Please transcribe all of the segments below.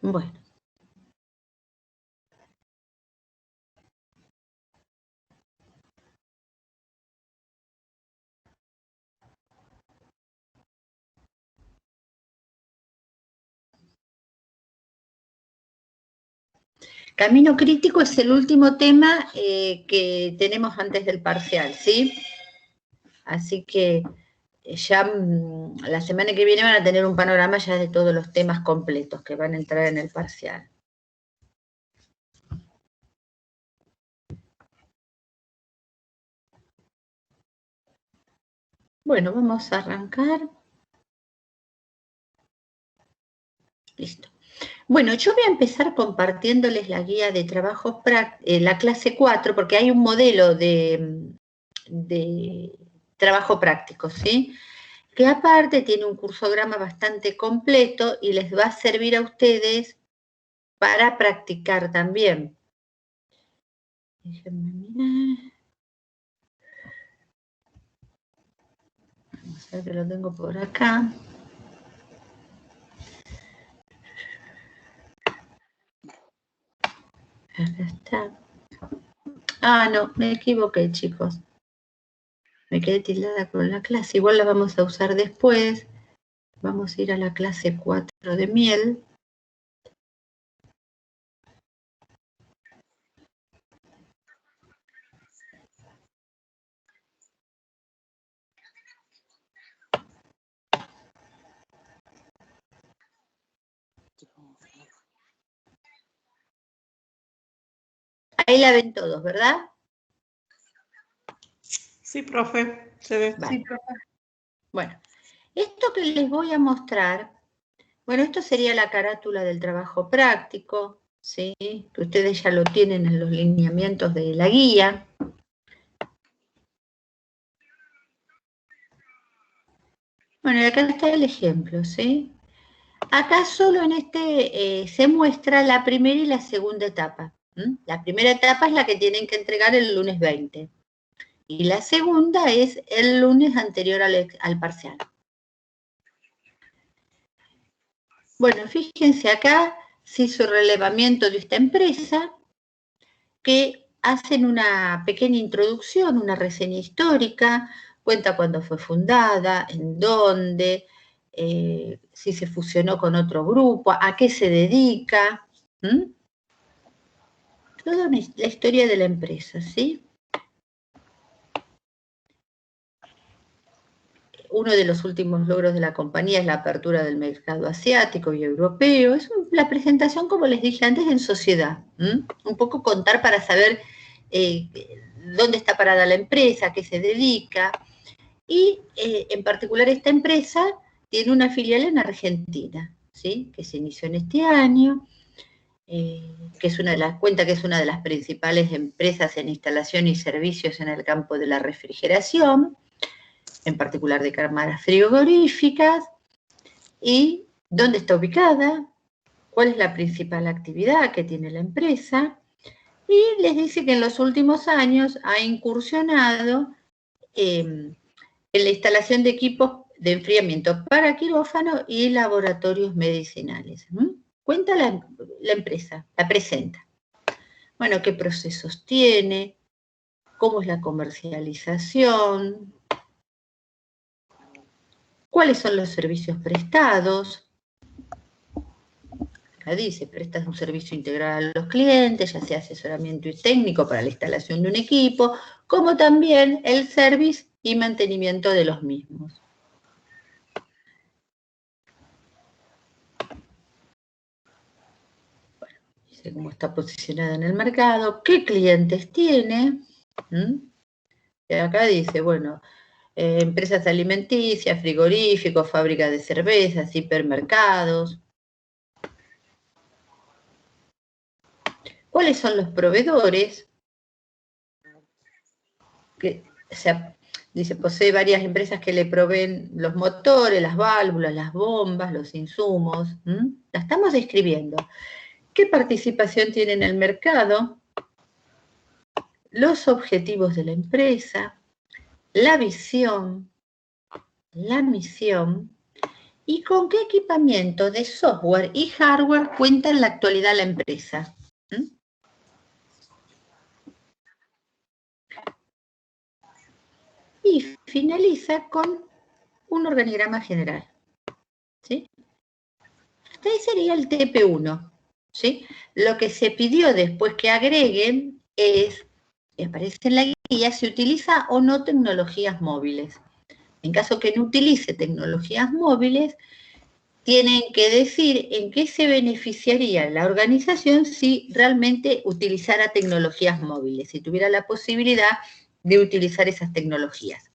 Bueno. Camino crítico es el último tema que tenemos antes del parcial, ¿sí? Así que ya la semana que viene van a tener un panorama ya de todos los temas completos que van a entrar en el parcial. Bueno, vamos a arrancar. Listo. Bueno, yo voy a empezar compartiéndoles la guía de trabajos prácticos, la clase 4, porque hay un modelo de trabajo práctico, ¿sí? Que aparte tiene un cursograma bastante completo y les va a servir a ustedes para practicar también. Déjenme mirar. Vamos a ver que lo tengo por acá. Acá está. Ah, no, me equivoqué, chicos. Me quedé tildada con la clase. Igual la vamos a usar después. Vamos a ir a la clase 4 de miel. Ahí la ven todos, ¿verdad? Sí, profe, se ve. Vale. Sí, profe. Bueno, esto que les voy a mostrar, bueno, esto sería la carátula del trabajo práctico, ¿sí? Que ustedes ya lo tienen en los lineamientos de la guía. Bueno, y acá está el ejemplo, ¿sí? Acá solo en este se muestra la primera y la segunda etapa. La primera etapa es la que tienen que entregar el lunes 20. Y la segunda es el lunes anterior al parcial. Bueno, fíjense acá, se hizo el relevamiento de esta empresa, que hacen una pequeña introducción, una reseña histórica, cuenta cuándo fue fundada, en dónde, si se fusionó con otro grupo, a qué se dedica. Toda la historia de la empresa, ¿sí? Uno de los últimos logros de la compañía es la apertura del mercado asiático y europeo. Es la presentación, como les dije antes, en sociedad. Un poco contar para saber dónde está parada la empresa, a qué se dedica. Y en particular esta empresa tiene una filial en Argentina, ¿sí? Que se inició en este año, que es cuenta que es una de las principales empresas en instalación y servicios en el campo de la refrigeración, en particular de cámaras frigoríficas, y dónde está ubicada, cuál es la principal actividad que tiene la empresa, y les dice que en los últimos años ha incursionado en la instalación de equipos de enfriamiento para quirófano y laboratorios medicinales. Cuenta la empresa, la presenta. Bueno, qué procesos tiene, cómo es la comercialización, cuáles son los servicios prestados. Acá dice, prestas un servicio integral a los clientes, ya sea asesoramiento técnico para la instalación de un equipo, como también el service y mantenimiento de los mismos. Bueno, dice cómo está posicionada en el mercado, qué clientes tiene. Y acá dice, bueno, empresas alimenticias, frigoríficos, fábricas de cervezas, hipermercados. ¿Cuáles son los proveedores? Dice, posee varias empresas que le proveen los motores, las válvulas, las bombas, los insumos. La estamos describiendo. ¿Qué participación tiene en el mercado? Los objetivos de la empresa, la visión, la misión ¿Y con qué equipamiento de software y hardware cuenta en la actualidad la empresa? Y finaliza con un organigrama general, ¿sí? Este sería el TP1, ¿sí? Lo que se pidió después que agreguen es, aparece en la guía, si utiliza o no tecnologías móviles. En caso que no utilice tecnologías móviles, tienen que decir en qué se beneficiaría la organización si realmente utilizara tecnologías móviles, si tuviera la posibilidad de utilizar esas tecnologías.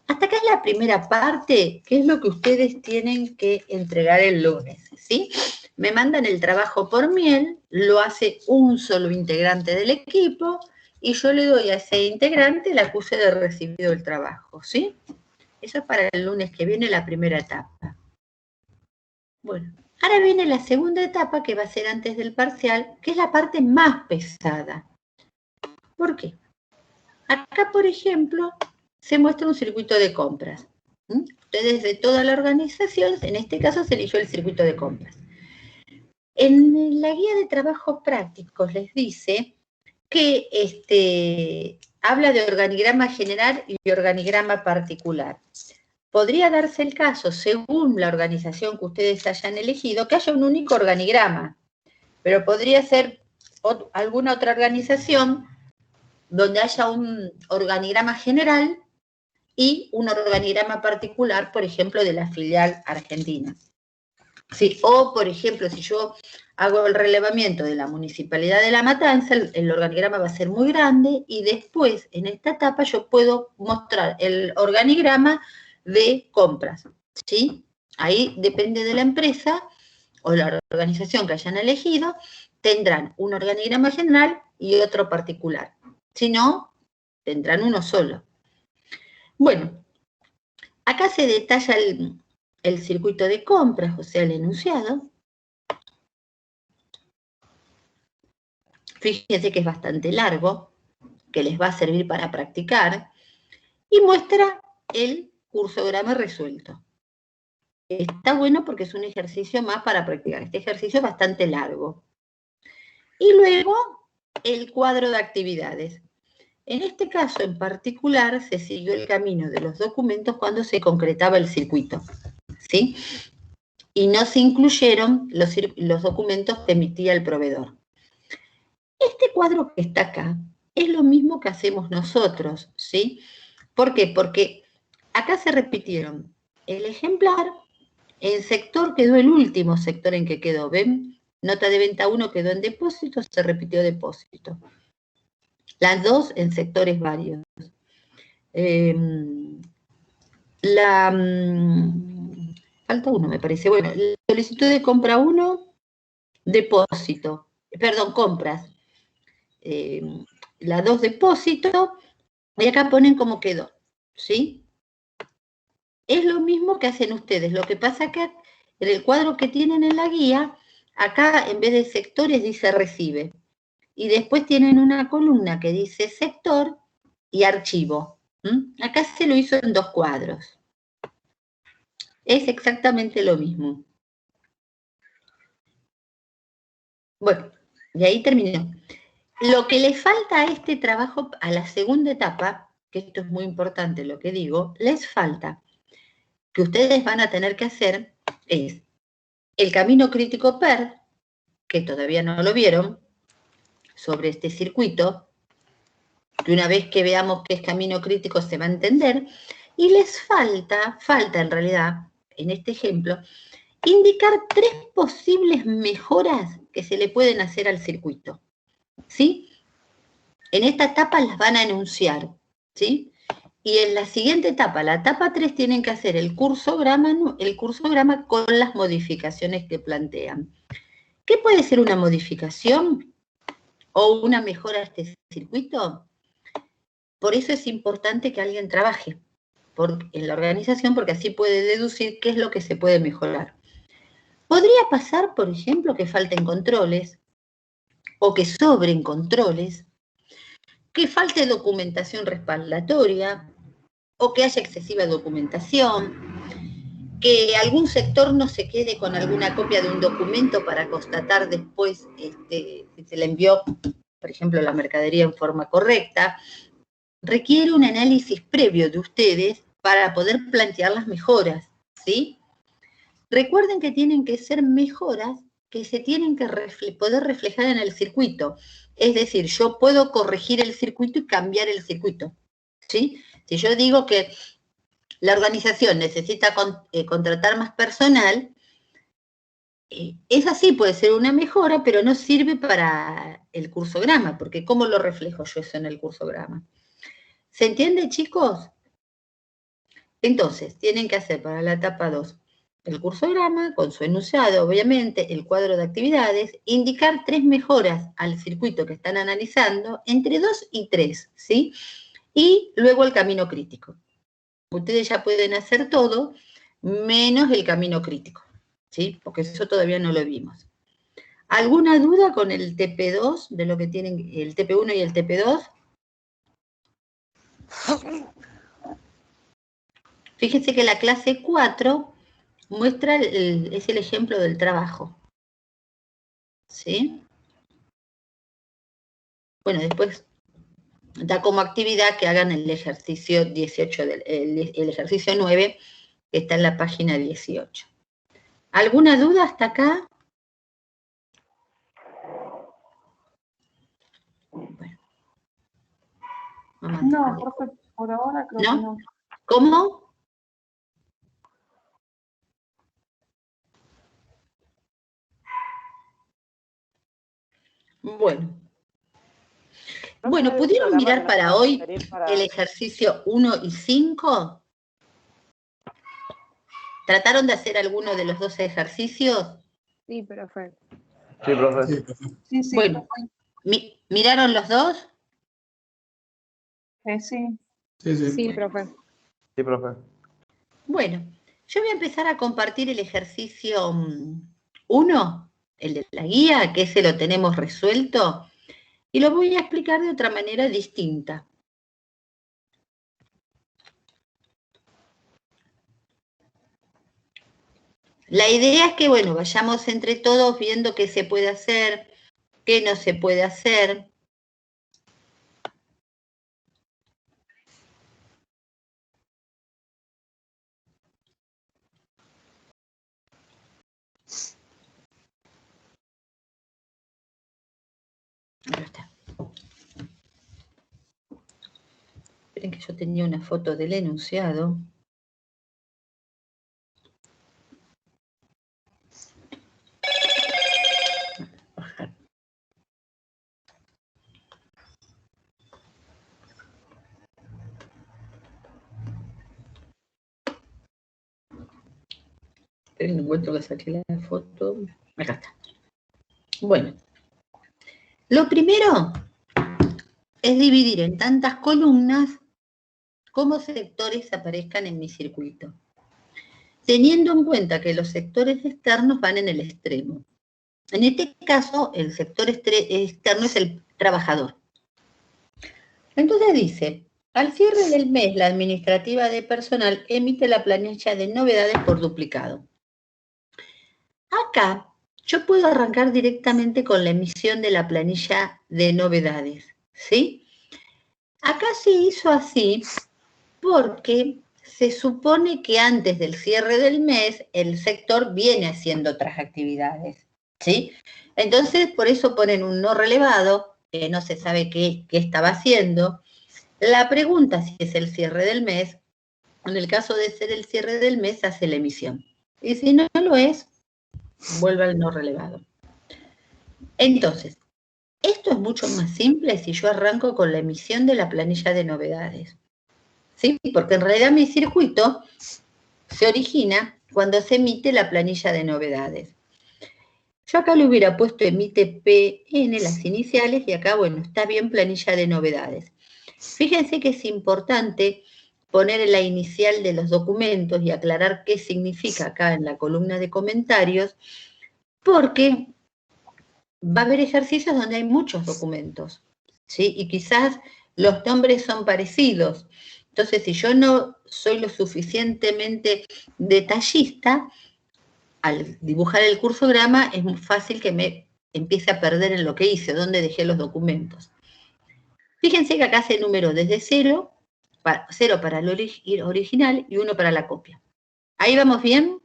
Hasta acá es la primera parte, que es lo que ustedes tienen que entregar el lunes, ¿sí? Me mandan el trabajo por mail, lo hace un solo integrante del equipo y yo le doy a ese integrante el acuse de recibido el trabajo, ¿sí? Eso es para el lunes que viene, la primera etapa. Bueno, ahora viene la segunda etapa, que va a ser antes del parcial, que es la parte más pesada. ¿Por qué? Acá, por ejemplo, se muestra un circuito de compras. Ustedes de toda la organización, en este caso se eligió el circuito de compras. En la guía de trabajos prácticos les dice que habla de organigrama general y organigrama particular. Podría darse el caso, según la organización que ustedes hayan elegido, que haya un único organigrama, pero podría ser alguna otra organización donde haya un organigrama general y un organigrama particular, por ejemplo, de la filial argentina. Sí, o, por ejemplo, si yo hago el relevamiento de la Municipalidad de La Matanza, el organigrama va a ser muy grande y después, en esta etapa, yo puedo mostrar el organigrama de compras, ¿sí? Ahí depende de la empresa o la organización que hayan elegido, tendrán un organigrama general y otro particular. Si no, tendrán uno solo. Bueno, acá se detalla el circuito de compras, o sea, el enunciado. Fíjense que es bastante largo, que les va a servir para practicar, y muestra el cursograma resuelto. Está bueno porque es un ejercicio más para practicar. Este ejercicio es bastante largo. Y luego, el cuadro de actividades. En este caso en particular, se siguió el camino de los documentos cuando se concretaba el circuito, ¿sí? Y no se incluyeron los documentos que emitía el proveedor. Este cuadro que está acá es lo mismo que hacemos nosotros, ¿sí? ¿Por qué? Porque acá se repitieron el ejemplar, el sector quedó el último sector en que quedó, ¿ven? Nota de venta 1 quedó en depósito, se repitió depósito. Las dos en sectores varios. Falta uno, me parece. Bueno, la solicitud de compra 1, depósito. Perdón, compras. La 2, depósito. Y acá ponen cómo quedó, ¿sí? Es lo mismo que hacen ustedes. Lo que pasa que en el cuadro que tienen en la guía, acá en vez de sectores dice recibe. Y después tienen una columna que dice sector y archivo. Acá se lo hizo en 2 cuadros. Es exactamente lo mismo. Bueno, y ahí terminó. Lo que le falta a este trabajo, a la segunda etapa, que esto es muy importante lo que digo, les falta que ustedes van a tener que hacer es el camino crítico PER, que todavía no lo vieron, sobre este circuito, que una vez que veamos qué es camino crítico se va a entender, y les falta en realidad, en este ejemplo, indicar 3 posibles mejoras que se le pueden hacer al circuito, ¿sí? En esta etapa las van a enunciar, ¿sí? Y en la siguiente etapa, la etapa 3, tienen que hacer el cursograma con las modificaciones que plantean. ¿Qué puede ser una modificación o una mejora a este circuito? Por eso es importante que alguien trabaje en la organización, porque así puede deducir qué es lo que se puede mejorar. Podría pasar, por ejemplo, que falten controles o que sobren controles, que falte documentación respaldatoria o que haya excesiva documentación, que algún sector no se quede con alguna copia de un documento para constatar después si se le envió, por ejemplo, la mercadería en forma correcta. Requiere un análisis previo de ustedes para poder plantear las mejoras, ¿sí? Recuerden que tienen que ser mejoras que se tienen que poder reflejar en el circuito. Es decir, yo puedo corregir el circuito y cambiar el circuito, ¿sí? Si yo digo que la organización necesita contratar más personal, esa sí puede ser una mejora, pero no sirve para el cursograma, porque ¿cómo lo reflejo yo eso en el cursograma? ¿Se entiende, chicos? Entonces, tienen que hacer para la etapa 2 el cursograma, con su enunciado, obviamente, el cuadro de actividades, indicar 3 mejoras al circuito que están analizando, entre 2 y 3, ¿sí? Y luego el camino crítico. Ustedes ya pueden hacer todo, menos el camino crítico, ¿sí? Porque eso todavía no lo vimos. ¿Alguna duda con el TP2, de lo que tienen el TP1 y el TP2? Fíjense que la clase 4 muestra, es el ejemplo del trabajo, ¿sí? Bueno, después da como actividad que hagan el ejercicio 18, el ejercicio 9, que está en la página 18. ¿Alguna duda hasta acá? Bueno. No, profe, por ahora creo que no. ¿Cómo? Bueno. Bueno, ¿pudieron mirar para hoy el ejercicio 1 y 5? ¿Trataron de hacer alguno de los 2 ejercicios? Sí, profe. Sí, profe. Sí, sí. Bueno, ¿miraron los 2? Sí. Sí, profe. Sí, profe. Bueno, yo voy a empezar a compartir el ejercicio 1, el de la guía, que ese lo tenemos resuelto, y lo voy a explicar de otra manera distinta. La idea es que, bueno, vayamos entre todos viendo qué se puede hacer, qué no se puede hacer. Ahí está. Esperen que yo tenía una foto del enunciado. Esperen, encuentro que saqué la foto. Acá está. Bueno, lo primero es dividir en tantas columnas como sectores aparezcan en mi circuito, teniendo en cuenta que los sectores externos van en el extremo. En este caso, el sector externo es el trabajador. Entonces dice, al cierre del mes, la administrativa de personal emite la planilla de novedades por duplicado. Acá yo puedo arrancar directamente con la emisión de la planilla de novedades, ¿sí? Acá se hizo así porque se supone que antes del cierre del mes el sector viene haciendo otras actividades, ¿sí? Entonces, por eso ponen un no relevado, que no se sabe qué estaba haciendo. La pregunta si es el cierre del mes, en el caso de ser el cierre del mes, hace la emisión. Y si no lo es, vuelve al no relevado. Entonces, esto es mucho más simple si yo arranco con la emisión de la planilla de novedades, ¿sí? Porque en realidad mi circuito se origina cuando se emite la planilla de novedades. Yo acá le hubiera puesto emite PN, las iniciales, y acá, bueno, está bien planilla de novedades. Fíjense que es importante poner la inicial de los documentos y aclarar qué significa acá en la columna de comentarios, porque va a haber ejercicios donde hay muchos documentos, ¿sí? Y quizás los nombres son parecidos. Entonces, si yo no soy lo suficientemente detallista, al dibujar el cursograma es muy fácil que me empiece a perder en lo que hice, dónde dejé los documentos. Fíjense que acá hace número desde 0 para el original y 1 para la copia. ¿Ahí vamos bien?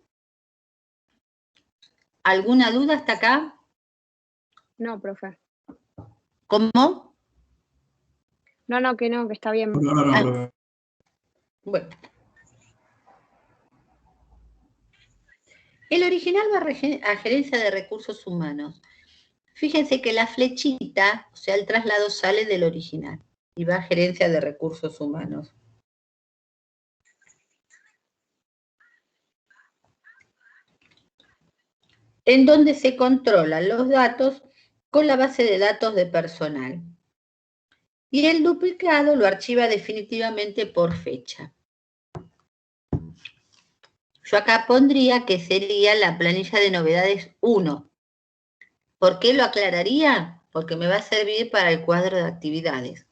¿Alguna duda hasta acá? No, profe. ¿Cómo? No, que está bien. Ah, bueno. El original va a gerencia de recursos humanos. Fíjense que la flechita, o sea, el traslado sale del original y va a gerencia de recursos humanos. En donde se controlan los datos con la base de datos de personal. Y el duplicado lo archiva definitivamente por fecha. Yo acá pondría que sería la planilla de novedades 1. ¿Por qué lo aclararía? Porque me va a servir para el cuadro de actividades.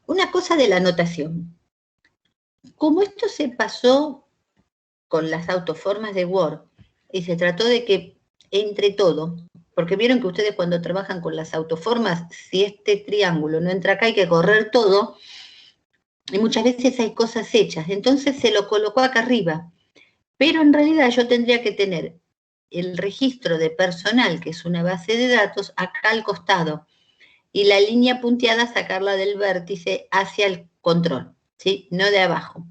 Una cosa de la anotación. Como esto se pasó con las autoformas de Word y se trató de que entre todo, porque vieron que ustedes cuando trabajan con las autoformas, si este triángulo no entra acá hay que correr todo, y muchas veces hay cosas hechas, entonces se lo colocó acá arriba, pero en realidad yo tendría que tener el registro de personal, que es una base de datos, acá al costado, y la línea punteada sacarla del vértice hacia el control, ¿sí? No de abajo,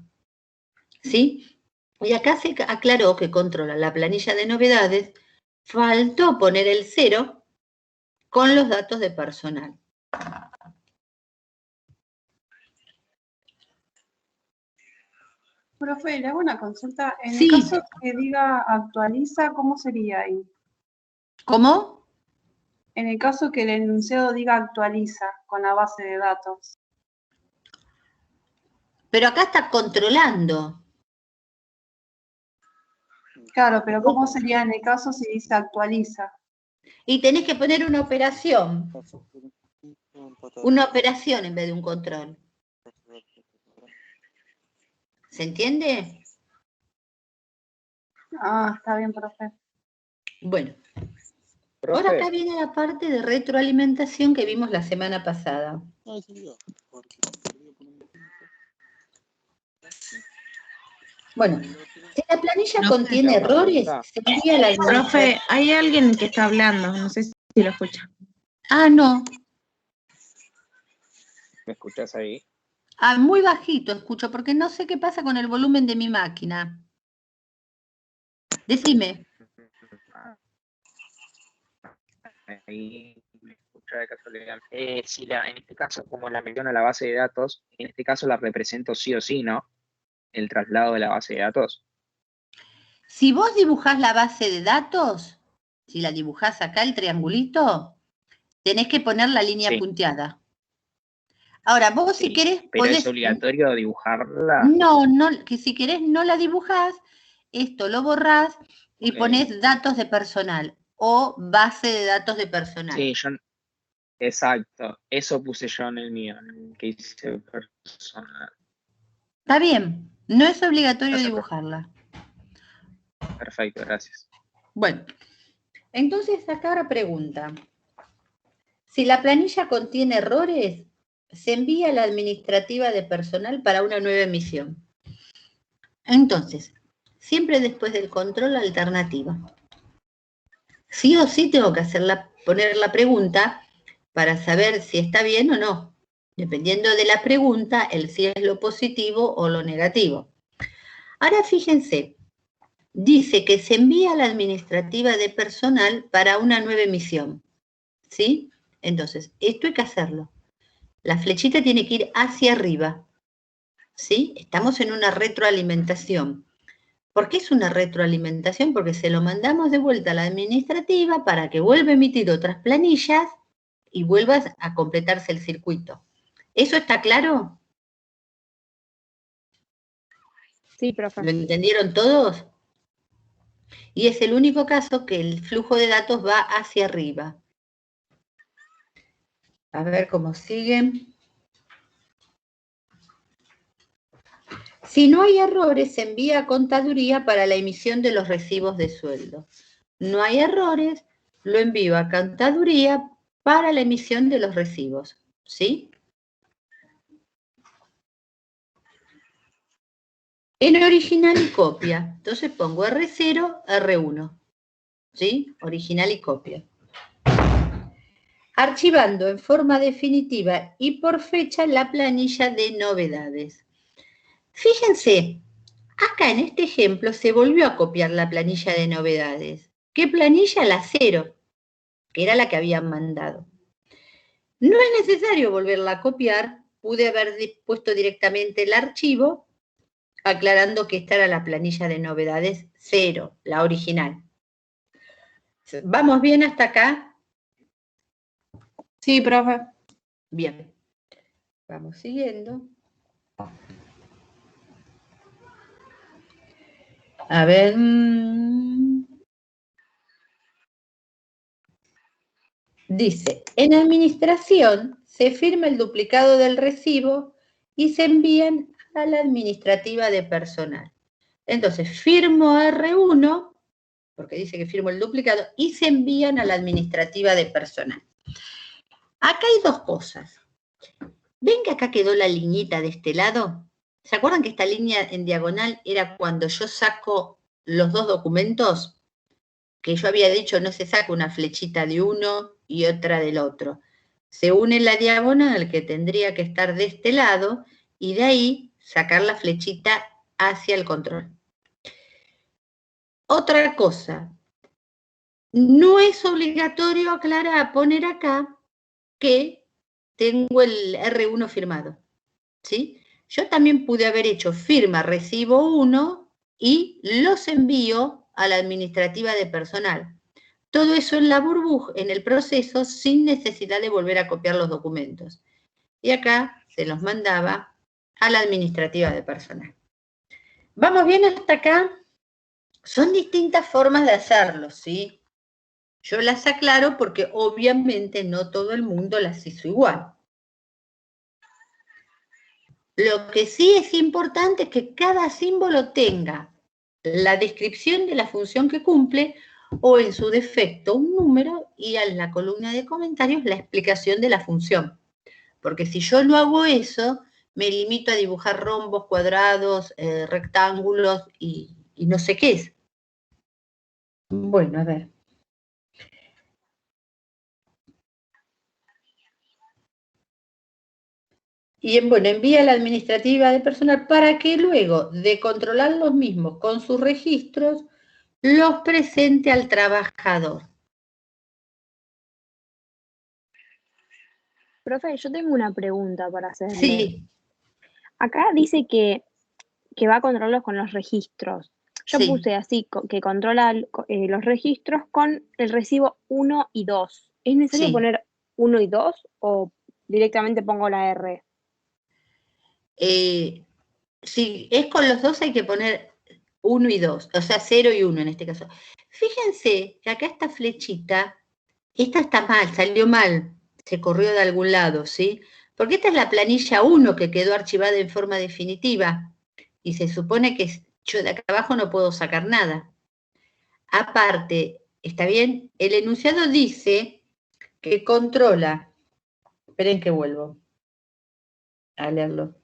¿sí? Y acá se aclaró que controla la planilla de novedades, faltó poner el 0 con los datos de personal. Profe, le hago una consulta. En Sí. el caso que diga actualiza, ¿cómo sería ahí? ¿Cómo? En el caso que el enunciado diga actualiza con la base de datos. Pero acá está controlando. Claro, pero ¿cómo sería en el caso si dice actualiza? Y tenés que poner una operación. Una operación en vez de un control. ¿Se entiende? Ah, está bien, profe. Bueno. Profe. Ahora acá viene la parte de retroalimentación que vimos la semana pasada. Bueno, si la planilla No contiene sé, una errores, pregunta. se envía la Profe, hay alguien que está hablando, no sé si lo escucha. Ah, no. ¿Me escuchás ahí? Ah, muy bajito escucho, porque no sé qué pasa con el volumen de mi máquina. Decime. Ahí me escucha de casualidad. Si en este caso, como la menciono a la base de datos, en este caso la represento sí o sí, ¿no? El traslado de la base de datos. Si vos dibujás la base de datos, si la dibujás acá, el triangulito, tenés que poner la línea Sí. punteada. Ahora, vos Sí, si querés pero podés... es obligatorio dibujarla. No, que si querés no la dibujás, esto lo borrás y ponés datos de personal o base de datos de personal. Sí, exacto. Eso puse yo en el mío, en el que hice personal. Está bien, no es obligatorio Gracias, dibujarla. Perfecto, gracias. Bueno, entonces acá ahora pregunta. Si la planilla contiene errores, se envía a la administrativa de personal para una nueva emisión. Entonces, siempre después del control alternativa. Sí o sí tengo que poner la pregunta para saber si está bien o no. Dependiendo de la pregunta, el sí es lo positivo o lo negativo. Ahora fíjense, dice que se envía a la administrativa de personal para una nueva emisión. ¿Sí? Entonces, esto hay que hacerlo. La flechita tiene que ir hacia arriba. ¿Sí? Estamos en una retroalimentación. ¿Por qué es una retroalimentación? Porque se lo mandamos de vuelta a la administrativa para que vuelva a emitir otras planillas y vuelvas a completarse el circuito. ¿Eso está claro? Sí, profe. ¿Lo entendieron todos? Y es el único caso que el flujo de datos va hacia arriba. A ver cómo siguen. Si no hay errores, se envía a contaduría para la emisión de los recibos de sueldo. No hay errores, lo envío a contaduría para la emisión de los recibos. ¿Sí? En original y copia. Entonces pongo R0, R1. ¿Sí? Original y copia. Archivando en forma definitiva y por fecha la planilla de novedades. Fíjense, acá en este ejemplo se volvió a copiar la planilla de novedades. ¿Qué planilla? La 0, que era la que habían mandado. No es necesario volverla a copiar, pude haber puesto directamente el archivo, aclarando que esta era la planilla de novedades 0, la original. ¿Vamos bien hasta acá? Sí, profe. Bien. Vamos siguiendo. A ver. Dice, en administración se firma el duplicado del recibo y se envían a la administrativa de personal. Entonces, firmo R1, porque dice que firmo el duplicado, y se envían a la administrativa de personal. Acá hay dos cosas. ¿Ven que acá quedó la liñita de este lado? ¿Se acuerdan que esta línea en diagonal era cuando yo saco los dos documentos? Que yo había dicho no se saca una flechita de uno y otra del otro. Se une la diagonal que tendría que estar de este lado y de ahí sacar la flechita hacia el control. Otra cosa, no es obligatorio aclarar, poner acá que tengo el R1 firmado, ¿sí? Yo también pude haber hecho firma recibo 1 y los envío a la administrativa de personal. Todo eso en la burbuja, en el proceso, sin necesidad de volver a copiar los documentos. Y acá se los mandaba a la administrativa de personal. ¿Vamos bien hasta acá? Son distintas formas de hacerlo, ¿sí? Yo las aclaro porque obviamente no todo el mundo las hizo igual. Lo que sí es importante es que cada símbolo tenga la descripción de la función que cumple o en su defecto un número y en la columna de comentarios la explicación de la función. Porque si yo no hago eso, me limito a dibujar rombos, cuadrados, rectángulos y no sé qué es. Bueno, a ver. Y bueno, envía a la administrativa de personal para que luego de controlar los mismos con sus registros, los presente al trabajador. Profe, yo tengo una pregunta para hacerle. Sí. Acá dice que va a controlarlos con los registros. Yo Sí. puse así, que controla los registros con el recibo 1 y 2. ¿Es necesario Sí. poner 1 y 2 o directamente pongo la R? Si es con los dos hay que poner 1 y 2, o sea, 0 y 1 en este caso. Fíjense que acá esta flechita, esta está mal, salió mal, se corrió de algún lado, ¿sí? Porque esta es la planilla 1 que quedó archivada en forma definitiva y se supone que yo de acá abajo no puedo sacar nada. Aparte, ¿está bien? El enunciado dice que controla, esperen que vuelvo a leerlo.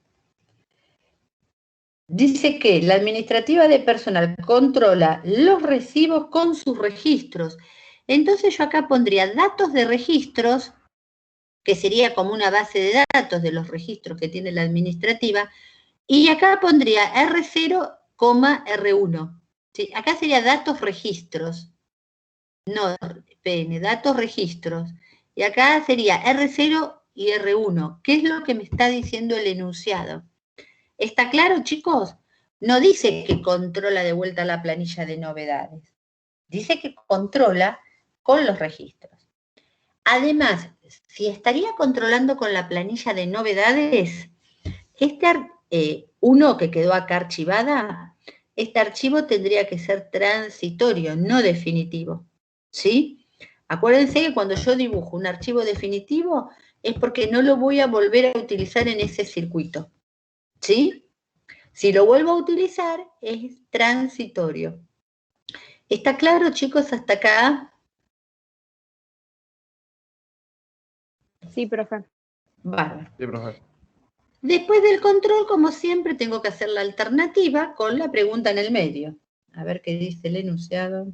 Dice que la administrativa de personal controla los recibos con sus registros. Entonces yo acá pondría datos de registros, que sería como una base de datos de los registros que tiene la administrativa, y acá pondría R0, R1. ¿Sí? Acá sería datos registros. No, PN, datos registros. Y acá sería R0 y R1. ¿Qué es lo que me está diciendo el enunciado? ¿Está claro, chicos? No dice que controla de vuelta la planilla de novedades. Dice que controla con los registros. Además, si estaría controlando con la planilla de novedades, uno que quedó acá archivada, este archivo tendría que ser transitorio, no definitivo. ¿Sí? Acuérdense que cuando yo dibujo un archivo definitivo es porque no lo voy a volver a utilizar en ese circuito. ¿Sí? Si lo vuelvo a utilizar, es transitorio. ¿Está claro, chicos, hasta acá? Sí, profe. Bárbaro. Sí, profe. Después del control, como siempre, tengo que hacer la alternativa con la pregunta en el medio. A ver qué dice el enunciado.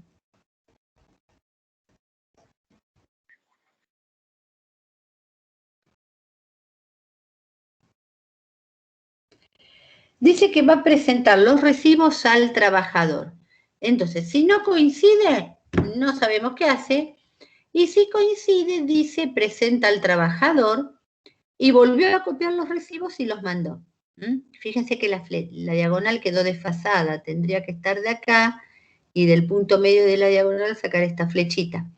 Dice que va a presentar los recibos al trabajador. Entonces, si no coincide, no sabemos qué hace. Y si coincide, dice presenta al trabajador y volvió a copiar los recibos y los mandó. Fíjense que la diagonal quedó desfasada. Tendría que estar de acá y del punto medio de la diagonal sacar esta flechita.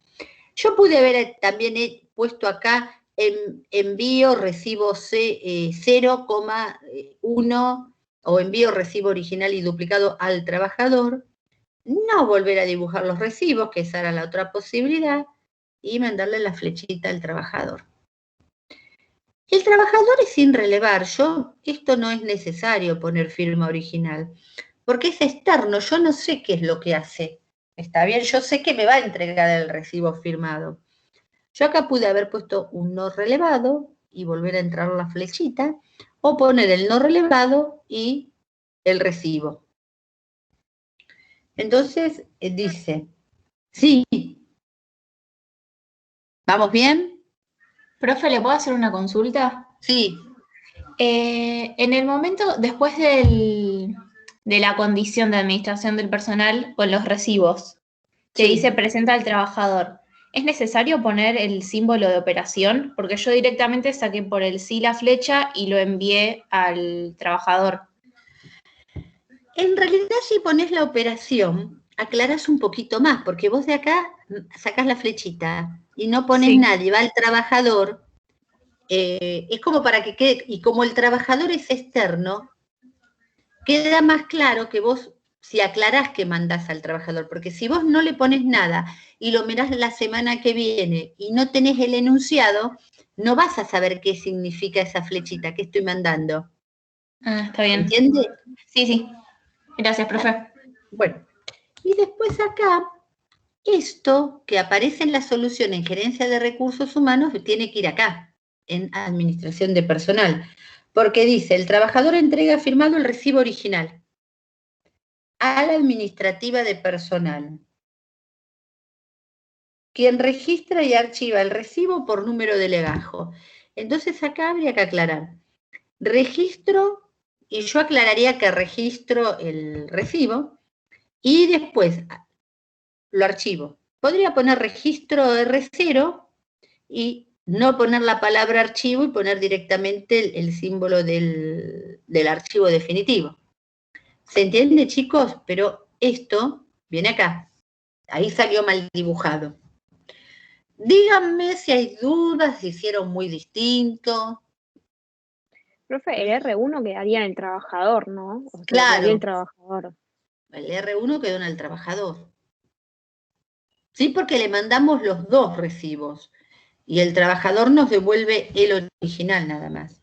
Yo pude haber también puesto acá envío recibo 0,1 o envío recibo original y duplicado al trabajador, no volver a dibujar los recibos, que esa era la otra posibilidad, y mandarle la flechita al trabajador. El trabajador es sin relevar. Esto no es necesario poner firma original, porque es externo, yo no sé qué es lo que hace. Está bien, yo sé que me va a entregar el recibo firmado. Yo acá pude haber puesto un no relevado y volver a entrar la flechita, o poner el no relevado y el recibo. Entonces, dice, sí. ¿Vamos bien? Profe, ¿le puedo hacer una consulta? Sí. En el momento, después de la condición de administración del personal con los recibos, que Sí. dice presenta al trabajador, ¿es necesario poner el símbolo de operación? Porque yo directamente saqué por el sí la flecha y lo envié al trabajador. En realidad, si pones la operación, aclarás un poquito más, porque vos de acá sacás la flechita y no pones Sí. nadie, va al trabajador. Es como para que quede, y como el trabajador es externo, queda más claro que vos, si aclarás que mandás al trabajador, porque si vos no le pones nada y lo mirás la semana que viene y no tenés el enunciado, no vas a saber qué significa esa flechita que estoy mandando. Ah, está bien. ¿Entiendes? Sí, sí. Gracias, profe. Bueno, y después acá, esto que aparece en la solución en gerencia de recursos humanos tiene que ir acá, en administración de personal, porque dice, el trabajador entrega firmado el recibo original a la administrativa de personal, quien registra y archiva el recibo por número de legajo. Entonces acá habría que aclarar, registro, y yo aclararía que registro el recibo, y después lo archivo. Podría poner registro R0 y no poner la palabra archivo y poner directamente el símbolo del archivo definitivo. ¿Se entiende, chicos? Pero esto viene acá. Ahí salió mal dibujado. Díganme si hay dudas, si hicieron muy distinto. Profe, el R1 quedaría en el trabajador, ¿no? O sea, Claro. quedaría el trabajador. El R1 quedó en el trabajador. Sí, porque le mandamos los dos recibos. Y el trabajador nos devuelve el original nada más.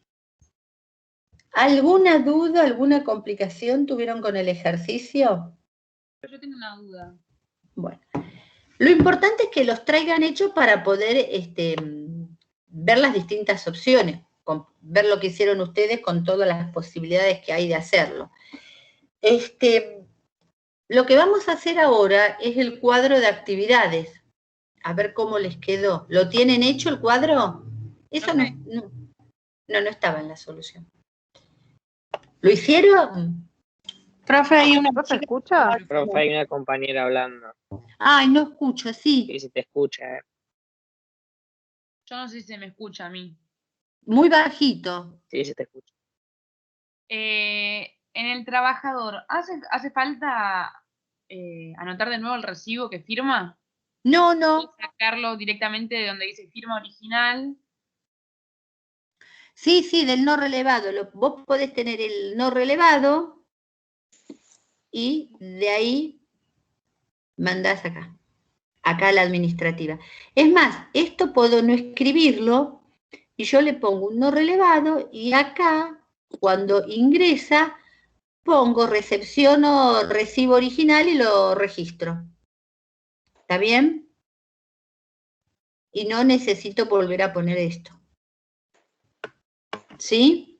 ¿Alguna duda, alguna complicación tuvieron con el ejercicio? Yo tengo una duda. Bueno, lo importante es que los traigan hechos para poder ver las distintas opciones, ver lo que hicieron ustedes con todas las posibilidades que hay de hacerlo. Lo que vamos a hacer ahora es el cuadro de actividades. A ver cómo les quedó. ¿Lo tienen hecho el cuadro? Eso no estaba en la solución. ¿Lo hicieron? Profe, hay una ¿No se escucha? Profe, hay una compañera hablando. Ay, no escucho, sí. Sí, se te escucha. Yo no sé si se me escucha a mí. Muy bajito. Sí, se te escucha. En el trabajador, ¿hace falta anotar de nuevo el recibo que firma? No, no. ¿Puedo sacarlo directamente de donde dice firma original? Sí, del no relevado. Vos podés tener el no relevado y de ahí mandás acá a la administrativa. Es más, esto puedo no escribirlo y yo le pongo un no relevado y acá, cuando ingresa, pongo recepciono recibo original y lo registro. ¿Está bien? Y no necesito volver a poner esto. ¿Sí?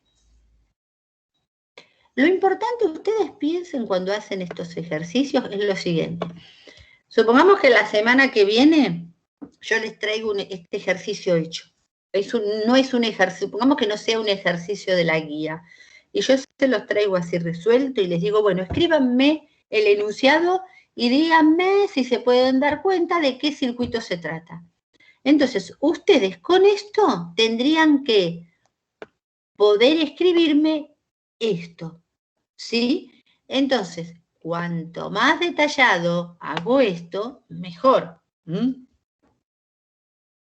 Lo importante, ustedes piensen cuando hacen estos ejercicios, es lo siguiente. Supongamos que la semana que viene yo les traigo este ejercicio hecho. No es un ejercicio, supongamos que no sea un ejercicio de la guía. Y yo se los traigo así resuelto y les digo, bueno, escríbanme el enunciado y díganme si se pueden dar cuenta de qué circuito se trata. Entonces, ustedes con esto tendrían que poder escribirme esto, ¿sí? Entonces, cuanto más detallado hago esto, mejor.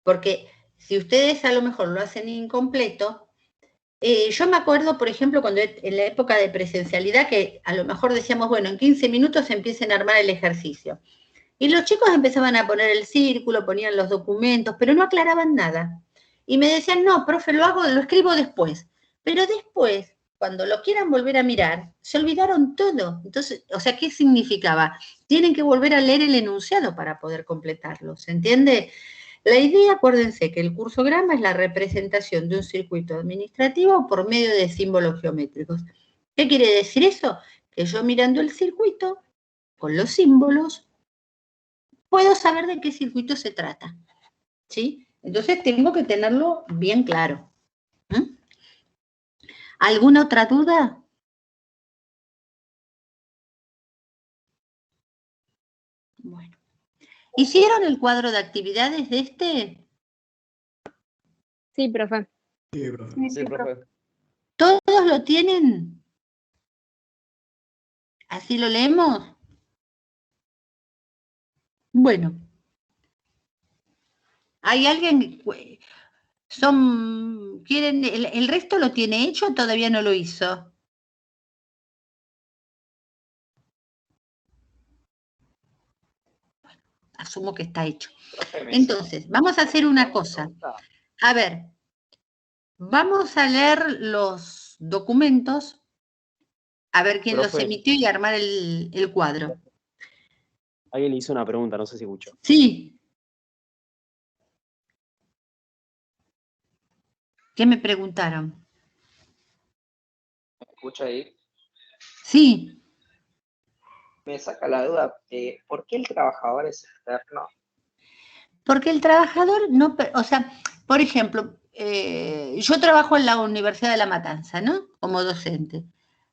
Porque si ustedes a lo mejor lo hacen incompleto, yo me acuerdo, por ejemplo, cuando en la época de presencialidad, que a lo mejor decíamos, bueno, en 15 minutos empiecen a armar el ejercicio. Y los chicos empezaban a poner el círculo, ponían los documentos, pero no aclaraban nada. Y me decían, no, profe, lo escribo después. Pero después, cuando lo quieran volver a mirar, se olvidaron todo. Entonces, o sea, ¿qué significaba? Tienen que volver a leer el enunciado para poder completarlo, ¿se entiende? La idea, acuérdense que el cursograma es la representación de un circuito administrativo por medio de símbolos geométricos. ¿Qué quiere decir eso? Que yo mirando el circuito, con los símbolos, puedo saber de qué circuito se trata, ¿sí? Entonces tengo que tenerlo bien claro. ¿Alguna otra duda? Bueno. ¿Hicieron el cuadro de actividades de este? Sí, profe. Sí, profe. Sí, profe. ¿Todos lo tienen? ¿Así lo leemos? Bueno. ¿Hay alguien? ¿Quieren? ¿El resto lo tiene hecho o todavía no lo hizo? Bueno, asumo que está hecho. Entonces, vamos a hacer una cosa. A ver, vamos a leer los documentos, a ver quién los emitió y armar el cuadro. Alguien le hizo una pregunta, no sé si escuchó. Sí. ¿Qué me preguntaron? ¿Me escucha ahí? Sí. Me saca la duda, ¿por qué el trabajador es externo? Porque el trabajador no, o sea, por ejemplo, yo trabajo en la Universidad de La Matanza, ¿no? Como docente.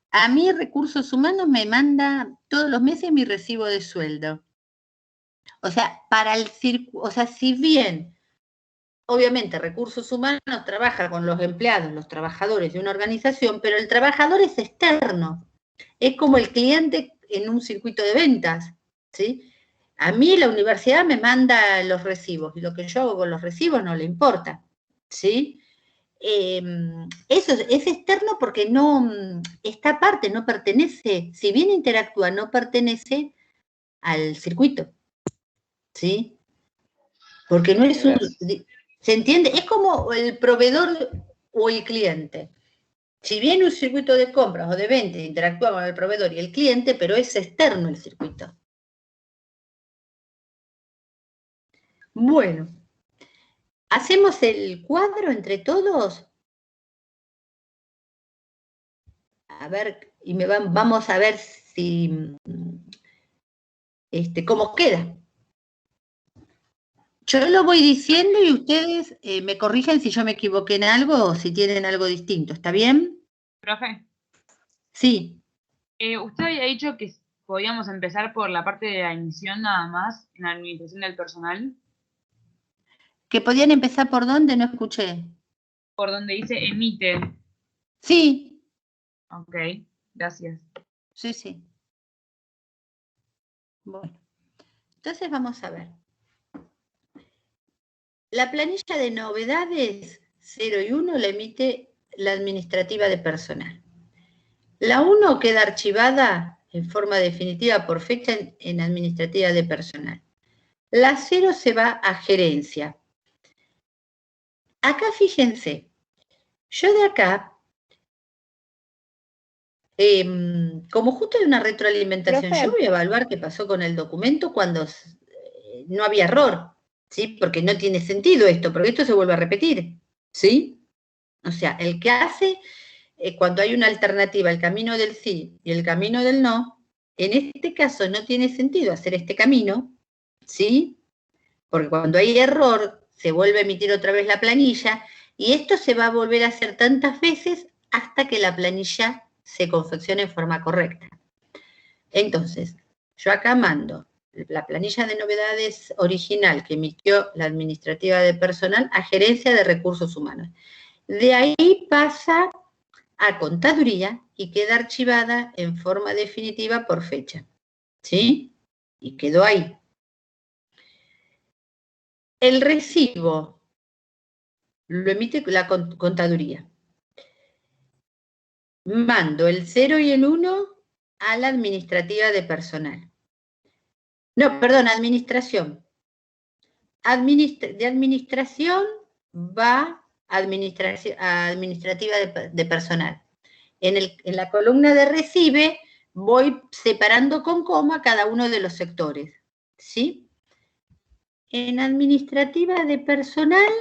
A mí Recursos Humanos me manda todos los meses mi recibo de sueldo. O sea, si bien, obviamente, Recursos Humanos trabaja con los empleados, los trabajadores de una organización, pero el trabajador es externo. Es como el cliente en un circuito de ventas, ¿sí? A mí la universidad me manda los recibos y lo que yo hago con los recibos no le importa, ¿sí? Eso es externo porque esta parte no pertenece, si bien interactúa, no pertenece al circuito, ¿sí? Porque no es ¿se entiende? Es como el proveedor o el cliente. Si bien un circuito de compras o de ventas interactúa con el proveedor y el cliente, pero es externo el circuito. Bueno, ¿hacemos el cuadro entre todos? A ver, y vamos a ver si cómo queda. Yo lo voy diciendo y ustedes me corrigen si yo me equivoqué en algo o si tienen algo distinto, ¿está bien? Profe, Sí. usted había dicho que podíamos empezar por la parte de la emisión nada más, en la administración del personal. ¿Que podían empezar por dónde? No escuché. Por donde dice emite. Sí. Ok, gracias. Sí, sí. Bueno, entonces vamos a ver. La planilla de novedades 0 y 1 la emite la administrativa de personal. La 1 queda archivada en forma definitiva por fecha en administrativa de personal. La 0 se va a gerencia. Acá fíjense, yo de acá como justo hay una retroalimentación, Profe. yo voy a evaluar qué pasó con el documento cuando no había error, ¿sí? Porque no tiene sentido esto, porque esto se vuelve a repetir, ¿sí? O sea, el que hace, cuando hay una alternativa, el camino del sí y el camino del no, en este caso no tiene sentido hacer este camino, ¿sí? Porque cuando hay error, se vuelve a emitir otra vez la planilla, y esto se va a volver a hacer tantas veces hasta que la planilla se confeccione en forma correcta. Entonces, yo acá mando la planilla de novedades original que emitió la administrativa de personal a gerencia de recursos humanos. De ahí pasa a contaduría y queda archivada en forma definitiva por fecha, ¿sí? Y quedó ahí. El recibo lo emite la contaduría. Mando el 0 y el 1 a la administrativa de personal. No, perdón, administración. De administración va a administrativa de personal. En la columna de recibe voy separando con coma cada uno de los sectores, ¿sí? En administrativa de personal,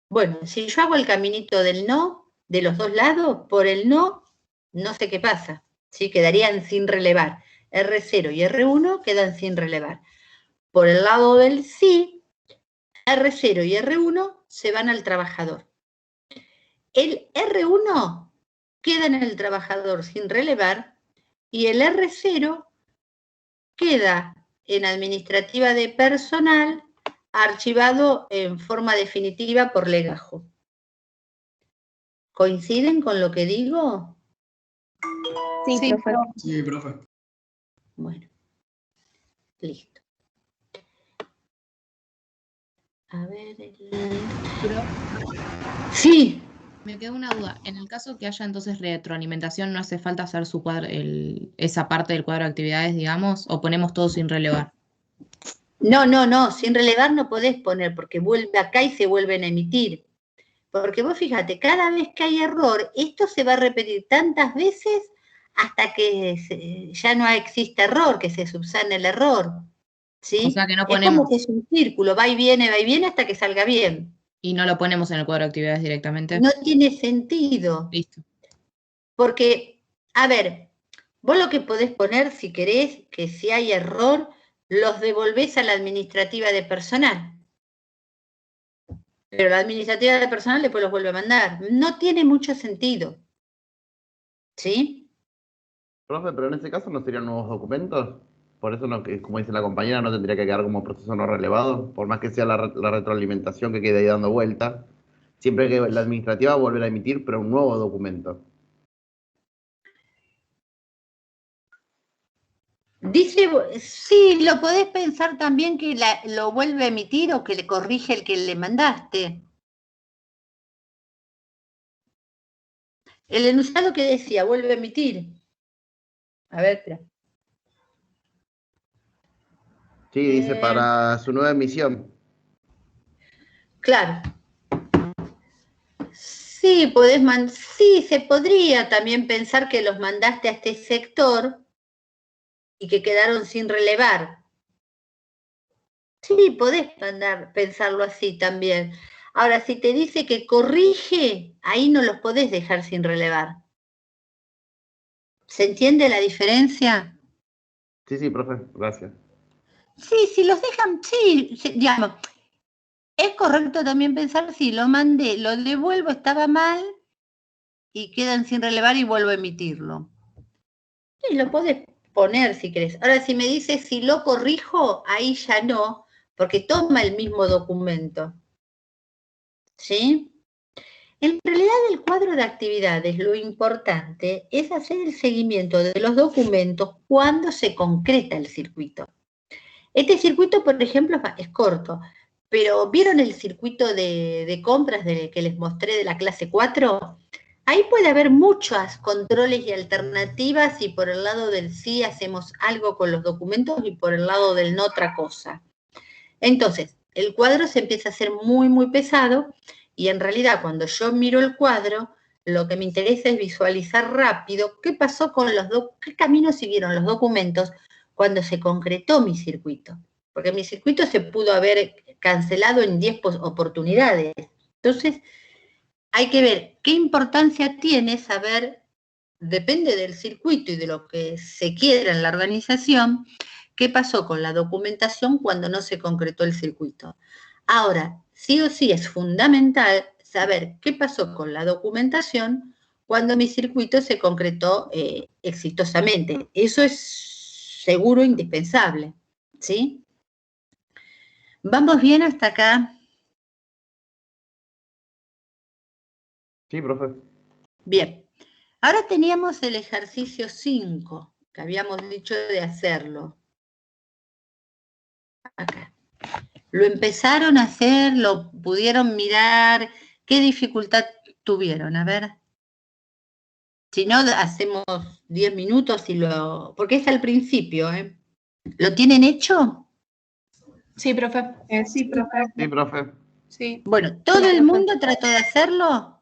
bueno, si yo hago el caminito del no, de los dos lados, por el no sé qué pasa, ¿sí? Quedarían sin relevar. R0 y R1 quedan sin relevar. Por el lado del sí, R0 y R1 se van al trabajador. El R1 queda en el trabajador sin relevar y el R0 queda en administrativa de personal archivado en forma definitiva por legajo. ¿Coinciden con lo que digo? Sí, profe. Sí, profe. Bueno, listo. A ver, sí. Me queda una duda. En el caso que haya entonces retroalimentación, ¿no hace falta hacer su cuadro, esa parte del cuadro de actividades, digamos, o ponemos todo sin relevar? No, sin relevar no podés poner, porque vuelve acá y se vuelven a emitir. Porque vos fíjate, cada vez que hay error, esto se va a repetir tantas veces hasta que ya no existe error, que se subsane el error. ¿Sí? O sea que no Es ponemos. como que es un círculo, va y viene hasta que salga bien. ¿Y no lo ponemos en el cuadro de actividades directamente? No tiene sentido. Listo. Porque, a ver, vos lo que podés poner, si querés, que si hay error, los devolvés a la administrativa de personal. Pero la administrativa de personal después los vuelve a mandar. No tiene mucho sentido. ¿Sí? Profe, pero en este caso no serían nuevos documentos. Por eso, no, como dice la compañera, no tendría que quedar como proceso no relevado. Por más que sea la retroalimentación que quede ahí dando vuelta. Siempre que la administrativa va a volver a emitir, pero un nuevo documento. Dice, sí, lo podés pensar también que lo vuelve a emitir o que le corrige el que le mandaste. El enunciado que decía, vuelve a emitir. A ver, espera. Sí, dice para su nueva emisión. Claro. Sí, sí, se podría también pensar que los mandaste a este sector y que quedaron sin relevar. Sí, podés pensarlo así también. Ahora, si te dice que corrige, ahí no los podés dejar sin relevar. ¿Se entiende la diferencia? Sí, profe, gracias. Sí, si los dejan, sí, digamos, es correcto también pensar si lo mandé, lo devuelvo, estaba mal, y quedan sin relevar y vuelvo a emitirlo. Sí, lo podés poner si querés. Ahora, si me dices si lo corrijo, ahí ya no, porque toma el mismo documento. ¿Sí? En realidad, el cuadro de actividades, lo importante es hacer el seguimiento de los documentos cuando se concreta el circuito. Este circuito, por ejemplo, es corto, pero ¿vieron el circuito de compras que les mostré de la clase 4? Ahí puede haber muchos controles y alternativas, y por el lado del sí hacemos algo con los documentos y por el lado del no otra cosa. Entonces, el cuadro se empieza a hacer muy, muy pesado, y en realidad cuando yo miro el cuadro, lo que me interesa es visualizar rápido qué pasó con qué camino siguieron los documentos cuando se concretó mi circuito. Porque mi circuito se pudo haber cancelado en 10 oportunidades. Entonces, hay que ver qué importancia tiene saber, depende del circuito y de lo que se quiera en la organización, qué pasó con la documentación cuando no se concretó el circuito. Ahora, sí o sí es fundamental saber qué pasó con la documentación cuando mi circuito se concretó exitosamente. Eso es seguro indispensable, ¿sí? ¿Vamos bien hasta acá? Sí, profe. Bien. Ahora teníamos el ejercicio 5, que habíamos dicho de hacerlo. Acá. ¿Lo empezaron a hacer? ¿Lo pudieron mirar? ¿Qué dificultad tuvieron? A ver. Si no, hacemos 10 minutos y lo... Porque es al principio, ¿eh? ¿Lo tienen hecho? Sí, profe. Sí, profe. Sí, profe. Sí. Bueno, ¿todo el mundo trató de hacerlo?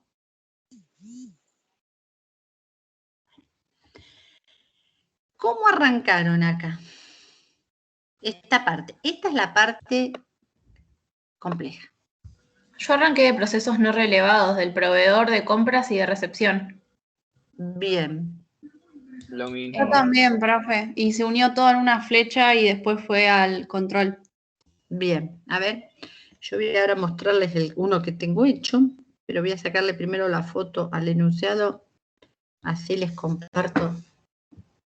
¿Cómo arrancaron acá? Esta parte. Esta es la parte compleja. Yo arranqué de procesos no relevados del proveedor de compras y de recepción. Bien. Lo mismo. Yo también, profe. Y se unió todo en una flecha y después fue al control. Bien. A ver, yo voy ahora a mostrarles uno que tengo hecho, pero voy a sacarle primero la foto al enunciado, así les comparto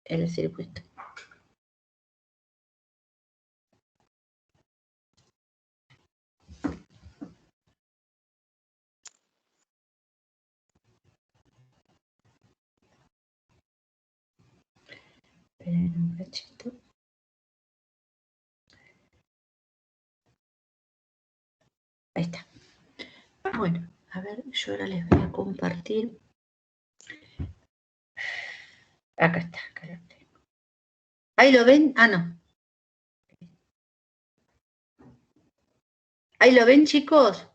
el circuito. Esperen un cachito. Ahí está. Bueno, a ver, yo ahora les voy a compartir. Acá está, acá lo tengo. ¿Ahí lo ven? Ah, no. ¿Ahí lo ven, chicos?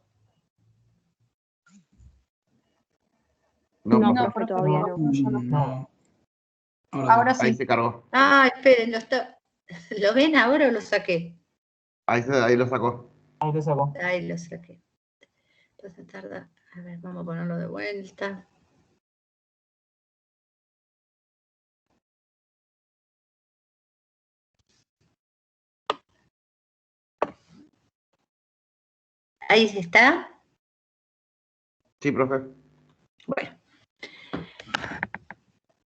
No, profe. profe, todavía no. No. Ahora sí. Ahí se cargó. Ah, esperen, ¿lo ven ahora o lo saqué? Ahí lo sacó. Ahí te sacó. Ahí lo saqué. Entonces tarda. A ver, vamos a ponerlo de vuelta. Ahí está. Sí, profe.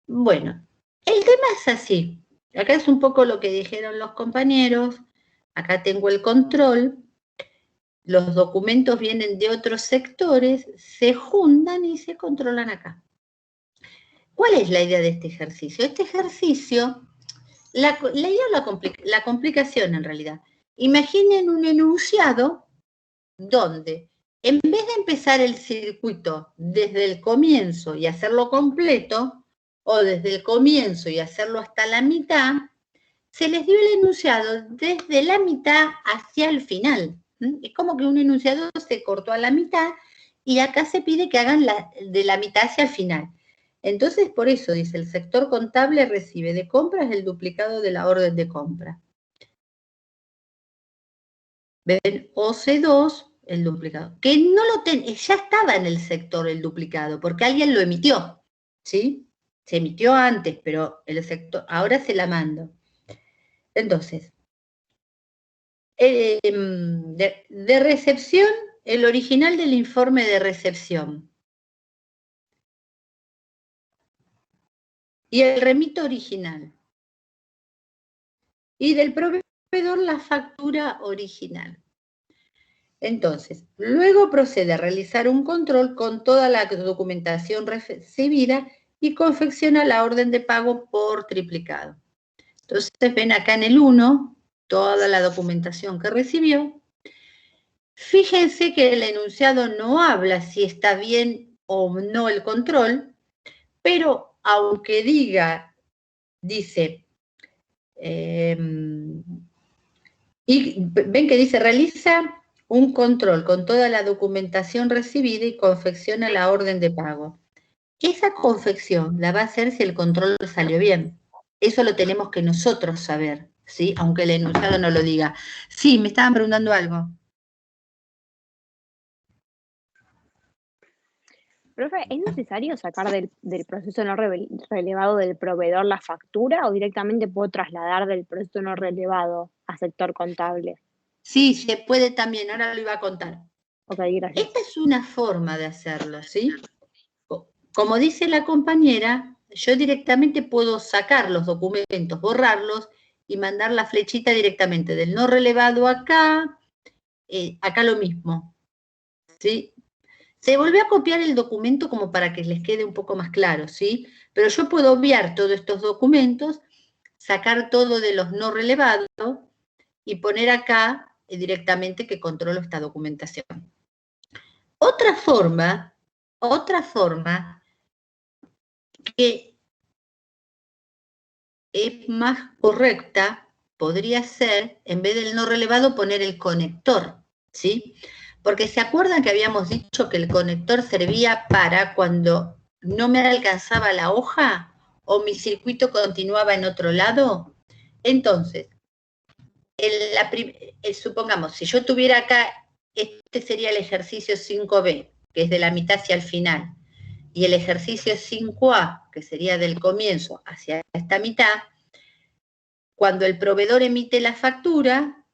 Bueno, el tema es así. Acá es un poco lo que dijeron los compañeros. Acá tengo el control. Los documentos vienen de otros sectores, se juntan y se controlan acá. ¿Cuál es la idea de este ejercicio? Este ejercicio, la idea es la complicación en realidad. Imaginen un enunciado donde en vez de empezar el circuito desde el comienzo y hacerlo completo, o desde el comienzo y hacerlo hasta la mitad, se les dio el enunciado desde la mitad hacia el final. Es como que un enunciado se cortó a la mitad y acá se pide que hagan de la mitad hacia el final. Entonces, por eso dice, el sector contable recibe de compras el duplicado de la orden de compra. ¿Ven? OC2, el duplicado. Que no lo ya estaba en el sector el duplicado, porque alguien lo emitió, ¿sí? Se emitió antes, pero el sector, ahora se la mando. Entonces, de recepción, el original del informe de recepción. Y el remito original. Y del proveedor la factura original. Entonces, luego procede a realizar un control con toda la documentación recibida y confecciona la orden de pago por triplicado. Entonces, ven acá en el 1, toda la documentación que recibió. Fíjense que el enunciado no habla si está bien o no el control, pero aunque dice, y ven que dice, realiza un control con toda la documentación recibida y confecciona la orden de pago. Esa confección la va a hacer si el control salió bien. Eso lo tenemos que nosotros saber, ¿sí? Aunque el enunciado no lo diga. Sí, me estaban preguntando algo. Profe, ¿es necesario sacar del proceso no relevado del proveedor la factura o directamente puedo trasladar del proceso no relevado a sector contable? Sí, se puede también, ahora lo iba a contar. Ok, gracias. Esta es una forma de hacerlo, ¿sí? Como dice la compañera, yo directamente puedo sacar los documentos, borrarlos y mandar la flechita directamente del no relevado acá, acá lo mismo, ¿sí? Se volvió a copiar el documento como para que les quede un poco más claro, ¿sí? Pero yo puedo obviar todos estos documentos, sacar todo de los no relevados y poner acá directamente que controlo esta documentación. Otra forma que es más correcta podría ser, en vez del no relevado, poner el conector, ¿sí? Porque ¿se acuerdan que habíamos dicho que el conector servía para cuando no me alcanzaba la hoja o mi circuito continuaba en otro lado? Entonces, supongamos, si yo tuviera acá, este sería el ejercicio 5B, que es de la mitad hacia el final, y el ejercicio 5A, que sería del comienzo hacia esta mitad, cuando el proveedor emite la factura,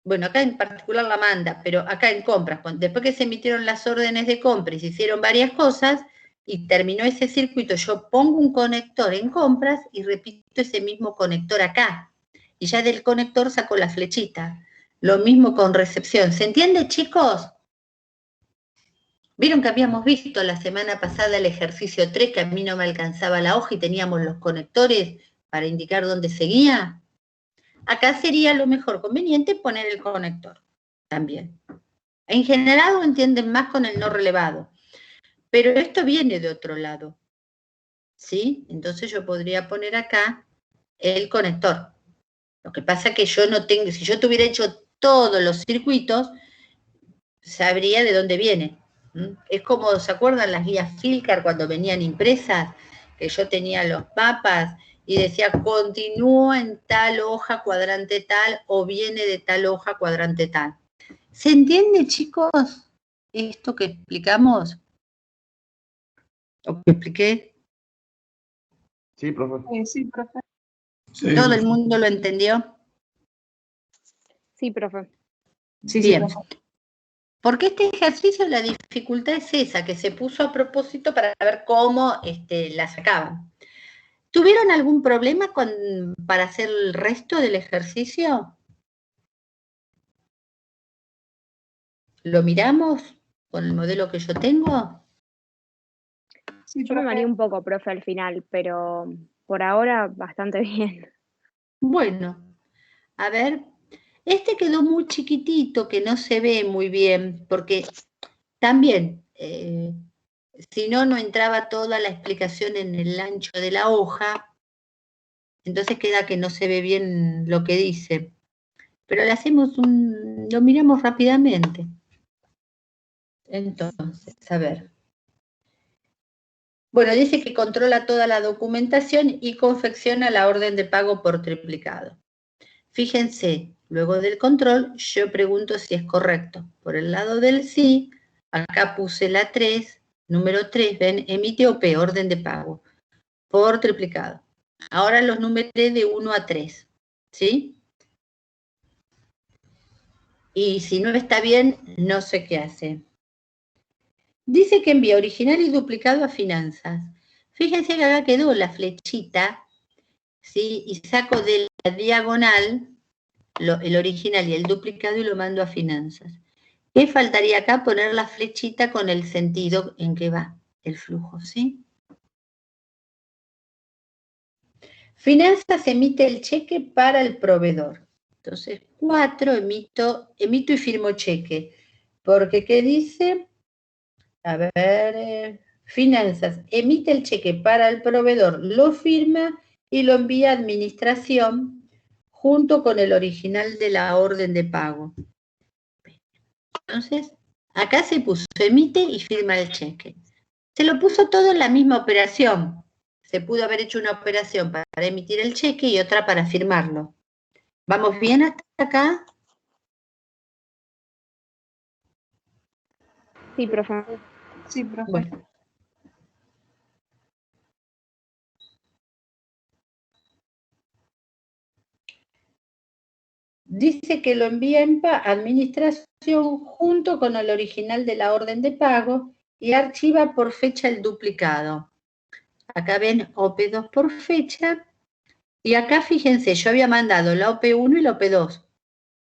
bueno, acá en particular la manda, pero acá en compras, después que se emitieron las órdenes de compra y se hicieron varias cosas, y terminó ese circuito, yo pongo un conector en compras y repito ese mismo conector acá. Y ya del conector saco la flechita. Lo mismo con recepción. ¿Se entiende, chicos? Vieron que habíamos visto la semana pasada el ejercicio 3, que a mí no me alcanzaba la hoja y teníamos los conectores para indicar dónde seguía. Acá sería lo mejor conveniente poner el conector también. En general lo entienden más con el no relevado, pero esto viene de otro lado, ¿sí? Entonces yo podría poner acá el conector. Lo que pasa es que yo no tengo, si yo tuviera hecho todos los circuitos, sabría de dónde viene. Es como, ¿se acuerdan las guías Filcar cuando venían impresas? Que yo tenía los mapas y decía, continúa en tal hoja cuadrante tal o viene de tal hoja cuadrante tal. ¿Se entiende, chicos, esto que explicamos? ¿O que expliqué? Sí, profe. Sí, profe. ¿Todo el mundo lo entendió? Sí, profe. Sí, Bien. profe. Porque este ejercicio, la dificultad es esa, que se puso a propósito para ver cómo la sacaban. ¿Tuvieron algún problema para hacer el resto del ejercicio? ¿Lo miramos con el modelo que yo tengo? Sí, yo me mareé un poco, profe, al final, pero por ahora bastante bien. Bueno, a ver, este quedó muy chiquitito, que no se ve muy bien, porque también, si no, no entraba toda la explicación en el ancho de la hoja, entonces queda que no se ve bien lo que dice. Pero le hacemos lo miramos rápidamente. Entonces, a ver. Bueno, dice que controla toda la documentación y confecciona la orden de pago por triplicado. Fíjense, luego del control, yo pregunto si es correcto. Por el lado del sí, acá puse la 3, número 3, ven, emite OP, orden de pago, por triplicado. Ahora los numeré de 1 a 3, ¿sí? Y si no está bien, no sé qué hace. Dice que envía original y duplicado a finanzas. Fíjense que acá quedó la flechita, ¿sí? Y saco de la diagonal el original y el duplicado y lo mando a finanzas. ¿Qué faltaría acá? Poner la flechita con el sentido en que va el flujo, ¿sí? Finanzas emite el cheque para el proveedor. Entonces, 4, emito y firmo cheque. Porque, ¿qué dice? A ver, finanzas, emite el cheque para el proveedor, lo firma y lo envía a administración junto con el original de la orden de pago. Entonces, acá se puso, emite y firma el cheque. Se lo puso todo en la misma operación. Se pudo haber hecho una operación para emitir el cheque y otra para firmarlo. ¿Vamos bien hasta acá? Sí, profe. Sí, profe. Bueno. Dice que lo envía en administración junto con el original de la orden de pago y archiva por fecha el duplicado. Acá ven OP2 por fecha. Y acá fíjense, yo había mandado la OP1 y la OP2.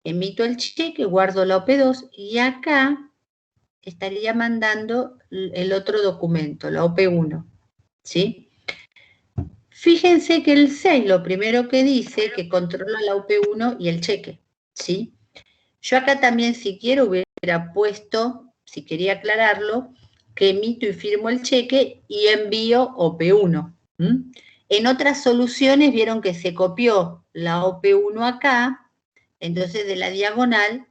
Emito el cheque, guardo la OP2 y acá estaría mandando el otro documento, la OP1. ¿Sí? Fíjense que el 6 lo primero que dice que controla la OP1 y el cheque. ¿Sí? Yo acá también, si quiero, hubiera puesto, si quería aclararlo, que emito y firmo el cheque y envío OP1. En otras soluciones vieron que se copió la OP1 acá, entonces de la diagonal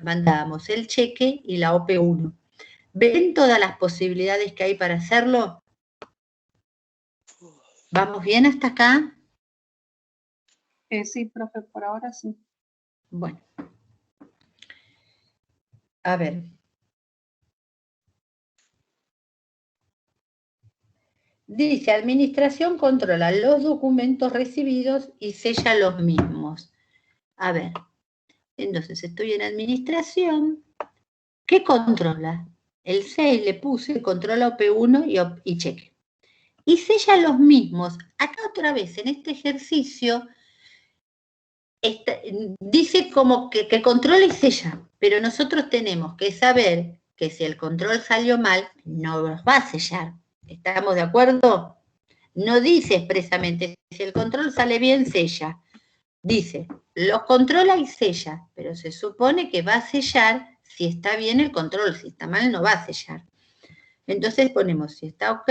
mandábamos el cheque y la OP1. ¿Ven todas las posibilidades que hay para hacerlo? ¿Vamos bien hasta acá? Sí, profe, por ahora sí. Bueno. A ver. Dice, administración controla los documentos recibidos y sella los mismos. A ver, entonces estoy en administración. ¿Qué controla? El 6 le puse, controla OP1 y cheque. Y sella los mismos. Acá otra vez, en este ejercicio, dice como que controla y sella, pero nosotros tenemos que saber que si el control salió mal, no los va a sellar. ¿Estamos de acuerdo? No dice expresamente, si el control sale bien, sella. Dice, los controla y sella, pero se supone que va a sellar si está bien el control, si está mal no va a sellar. Entonces ponemos, si está ok,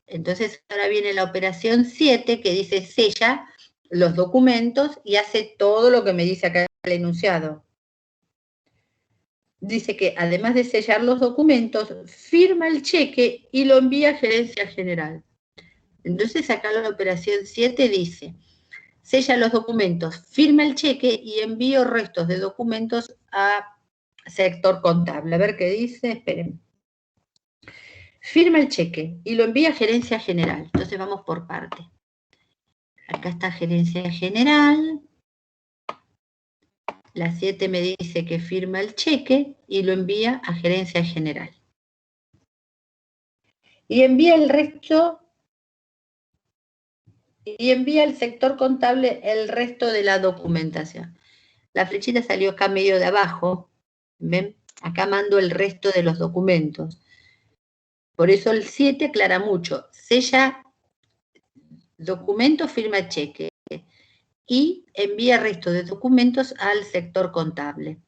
entonces ahora viene la operación 7 que dice sella los documentos y hace todo lo que me dice acá el enunciado. Dice que además de sellar los documentos, firma el cheque y lo envía a gerencia general. Entonces acá la operación 7 dice, sella los documentos, firma el cheque y envío restos de documentos a sector contable. A ver qué dice, esperen. Firma el cheque y lo envía a gerencia general. Entonces vamos por parte. Acá está gerencia general. La 7 me dice que firma el cheque y lo envía a gerencia general. Y envía el resto, y envía al sector contable el resto de la documentación. La flechita salió acá medio de abajo. ¿Ven? Acá mando el resto de los documentos. Por eso el 7 aclara mucho. Sella documento, firma cheque. Y envía resto de documentos al sector contable.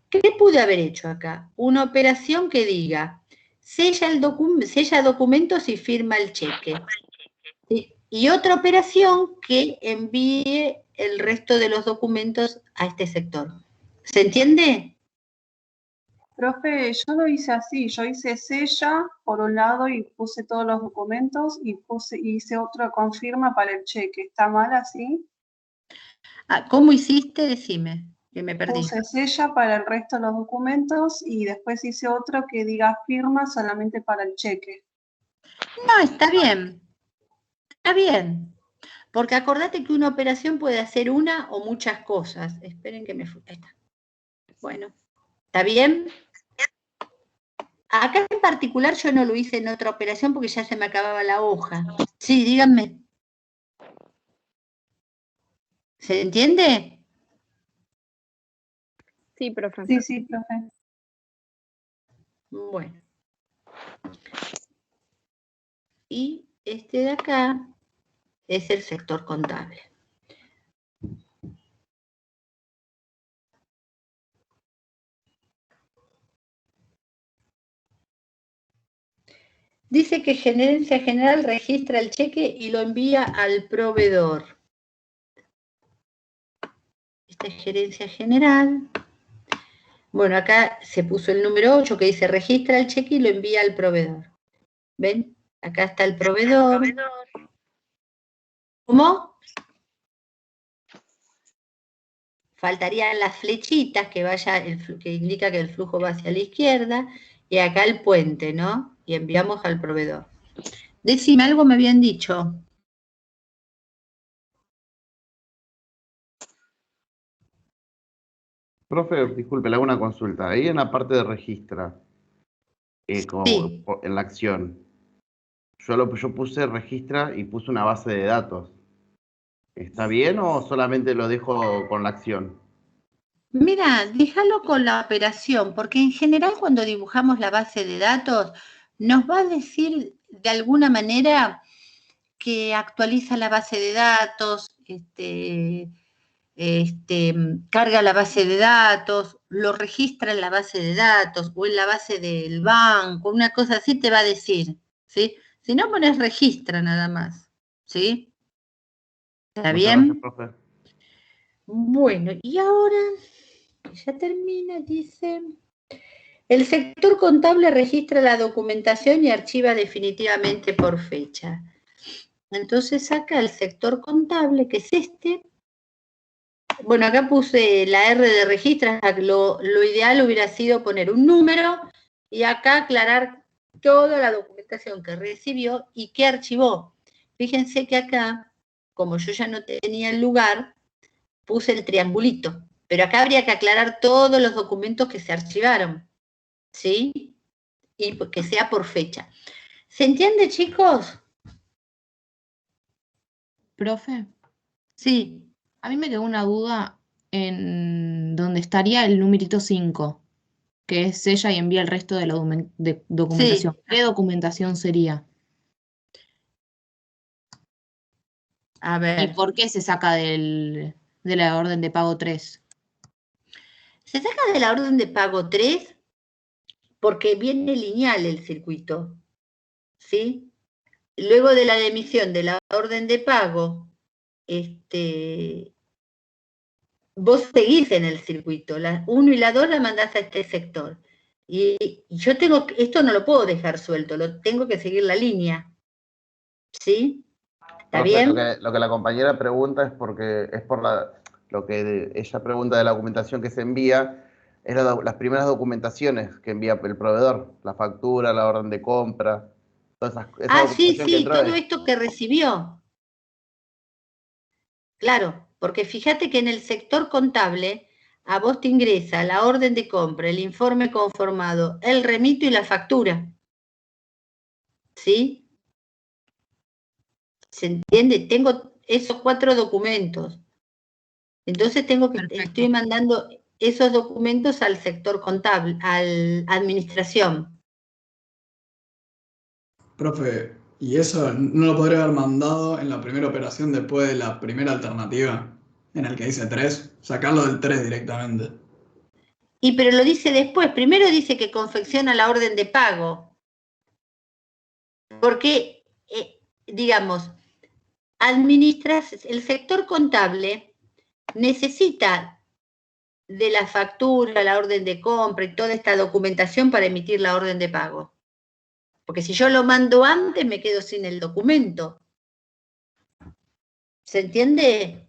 ¿Qué pude haber hecho acá? Una operación que diga, sella documentos y firma el cheque. Y otra operación que envíe el resto de los documentos a este sector. ¿Se entiende? Profe, yo lo hice así, yo hice sella por un lado y puse todos los documentos y hice otro confirma para el cheque. ¿Está mal así? ¿Cómo hiciste? Decime, que me perdí. Puse sella para el resto de los documentos y después hice otro que diga firma solamente para el cheque. No, está bien. Está bien. Porque acordate que una operación puede hacer una o muchas cosas. Esperen que me fui. Ahí está. Bueno, ¿está bien? Acá en particular yo no lo hice en otra operación porque ya se me acababa la hoja. Sí, díganme. ¿Se entiende? Sí, profe. Sí, profe. Bueno. Y este de acá es el sector contable. Dice que gerencia general registra el cheque y lo envía al proveedor. Esta es gerencia general. Bueno, acá se puso el número 8 que dice registra el cheque y lo envía al proveedor. ¿Ven? Acá está el proveedor. ¿Cómo? Faltarían las flechitas que que indica que el flujo va hacia la izquierda, y acá el puente, ¿no? Y enviamos al proveedor. Decime, algo me habían dicho. Profe, disculpe, le hago una consulta. Ahí en la parte de registra, Sí. en la acción, yo puse registra y puse una base de datos. ¿Está bien o solamente lo dejo con la acción? Mira, déjalo con la operación, porque en general cuando dibujamos la base de datos, nos va a decir de alguna manera que actualiza la base de datos, carga la base de datos, lo registra en la base de datos o en la base del banco, una cosa así te va a decir, ¿sí? Si no pones registra nada más, ¿sí? ¿Está Muchas bien? gracias, profe. Bueno, y ahora, ya termina, dice... El sector contable registra la documentación y archiva definitivamente por fecha. Entonces acá el sector contable, que es este, bueno, acá puse la R de registro, lo ideal hubiera sido poner un número y acá aclarar toda la documentación que recibió y que archivó. Fíjense que acá, como yo ya no tenía el lugar, puse el triangulito, pero acá habría que aclarar todos los documentos que se archivaron, ¿sí? Y que sea por fecha. ¿Se entiende, chicos? Profe, Sí. a mí me quedó una duda en donde estaría el numerito 5, que es sella y envía el resto de la documentación. Sí. ¿Qué documentación sería? A ¿Y ver. por qué se saca de la orden de pago 3? Se saca de la orden de pago 3 porque viene lineal el circuito, ¿sí? Luego de la emisión de la orden de pago, vos seguís en el circuito, la 1 y la 2 la mandás a este sector. Y yo esto no lo puedo dejar suelto, lo tengo que seguir la línea, ¿sí? ¿Está Profe, bien? lo que la compañera pregunta es porque es por lo que ella pregunta de la documentación que se envía, es las primeras documentaciones que envía el proveedor, la factura, la orden de compra, toda esa documentación que Sí, entró todo esto que recibió. Claro, porque fíjate que en el sector contable a vos te ingresa la orden de compra, el informe conformado, el remito y la factura. ¿Sí? ¿Se entiende? Tengo esos 4 documentos. Entonces estoy mandando esos documentos al sector contable, a la administración. Profe, ¿y eso no lo podría haber mandado en la primera operación después de la primera alternativa? En el que dice 3, sacarlo del 3 directamente. Pero lo dice después. Primero dice que confecciona la orden de pago. Porque, digamos, el sector contable necesita de la factura, la orden de compra y toda esta documentación para emitir la orden de pago. Porque si yo lo mando antes, me quedo sin el documento. ¿Se entiende?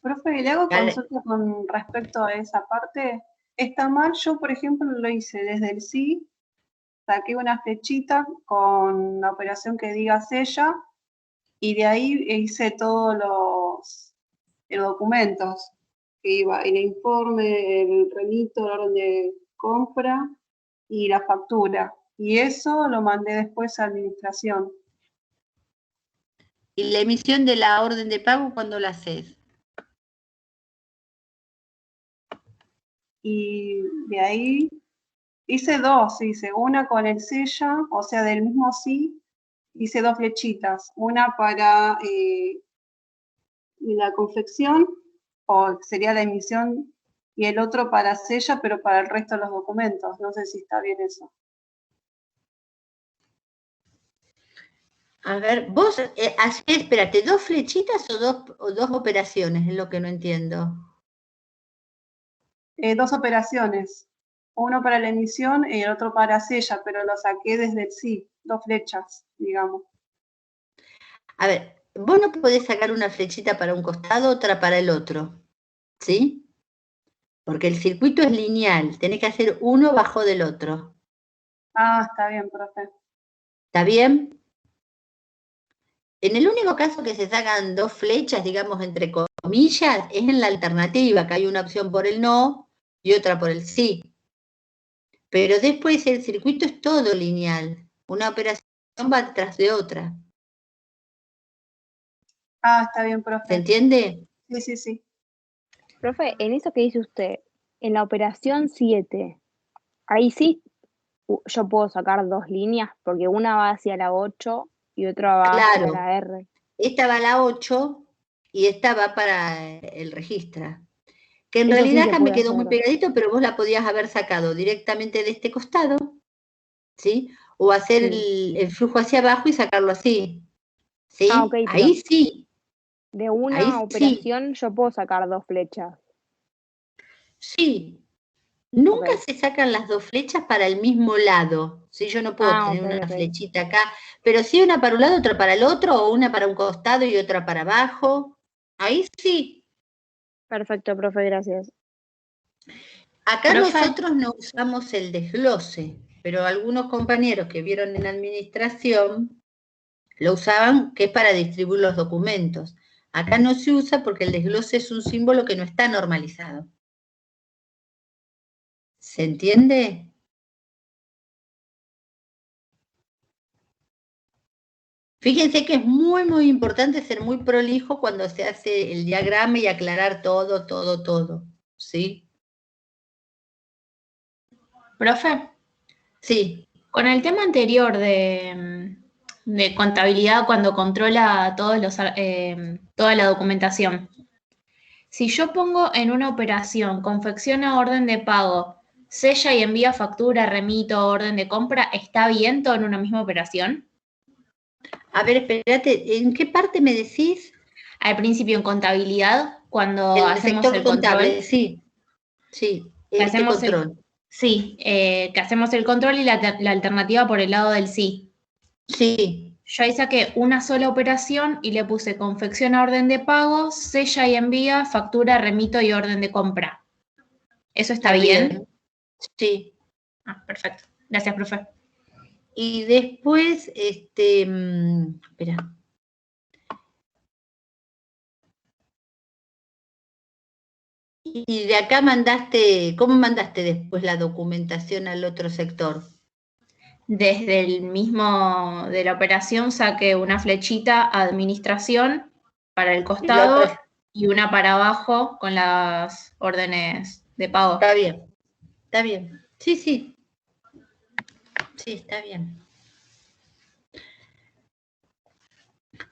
Profe, le hago consulta con respecto a esa parte. Está mal, yo por ejemplo lo hice desde el sí, saqué una flechita con la operación que diga sella y de ahí hice todos los documentos que iba, el informe, el remito, la orden de compra y la factura. Y eso lo mandé después a administración. ¿Y la emisión de la orden de pago cuándo la haces? Y de ahí hice dos, hice una con el sella, o sea, del mismo sí, hice 2 flechitas, una para la confección, o sería la emisión, y el otro para sella, pero para el resto de los documentos. No sé si está bien eso. A ver, vos, espérate, ¿2 flechitas o dos operaciones? Es lo que no entiendo. 2 operaciones. uno para la emisión y el otro para sella, pero lo saqué desde el sí, 2 flechas, digamos. A ver, vos no podés sacar una flechita para un costado, otra para el otro, ¿sí? Porque el circuito es lineal, tenés que hacer uno bajo del otro. Ah, está bien, profe. ¿Está bien? En el único caso que se sacan 2 flechas, digamos, entre comillas, es en la alternativa, que hay una opción por el no y otra por el sí. Pero después el circuito es todo lineal. Una operación va detrás de otra. Ah, está bien, profe. ¿Se entiende? Sí, sí, sí. Profe, en eso que dice usted, en la operación 7, ahí sí yo puedo sacar 2 líneas, porque una va hacia la 8 y otra va hacia Claro. la R. Esta va a la 8 y esta va para el registra. Que en Eso sí realidad se acá me puede quedó muy hacer. pegadito, pero vos la podías haber sacado directamente de este costado, ¿sí? O hacer Sí. el flujo hacia abajo y sacarlo así, ¿sí? Ah, ok, pero Ahí sí, de una ahí sí, operación yo puedo sacar 2 flechas. sí. Nunca Ok. se sacan las 2 flechas para el mismo lado, ¿sí? Yo no puedo Ah, tener ok, una ok. flechita acá, pero sí una para un lado, otra para el otro, o una para un costado y otra para abajo. Ahí sí. Perfecto, profe, gracias. Acá Profe. nosotros no usamos el desglose, pero algunos compañeros que vieron en administración lo usaban, que es para distribuir los documentos. Acá no se usa porque el desglose es un símbolo que no está normalizado. ¿Se entiende? Fíjense que es muy, muy importante ser muy prolijo cuando se hace el diagrama y aclarar todo, todo, todo. ¿Sí? Profe, Sí. con el tema anterior de contabilidad cuando controla toda la documentación, si yo pongo en una operación confecciona orden de pago, sella y envía factura, remito, orden de compra, ¿está bien todo en una misma operación? A ver, espérate, ¿en qué parte me decís? Al principio en contabilidad, cuando El hacemos sector el contable, control. sí. Sí, Que este hacemos control. que hacemos el control y la alternativa por el lado del sí. Sí. Yo ahí saqué una sola operación y le puse confecciona orden de pago, sella y envía, factura, remito y orden de compra. ¿Eso está bien? Sí. Ah, perfecto. Gracias, profe. Y después, espera. Y de acá mandaste, ¿cómo mandaste después la documentación al otro sector? Desde el mismo de la operación saqué una flechita a administración para el costado y una para abajo con las órdenes de pago. Está bien, está bien. Sí, sí. Sí, está bien.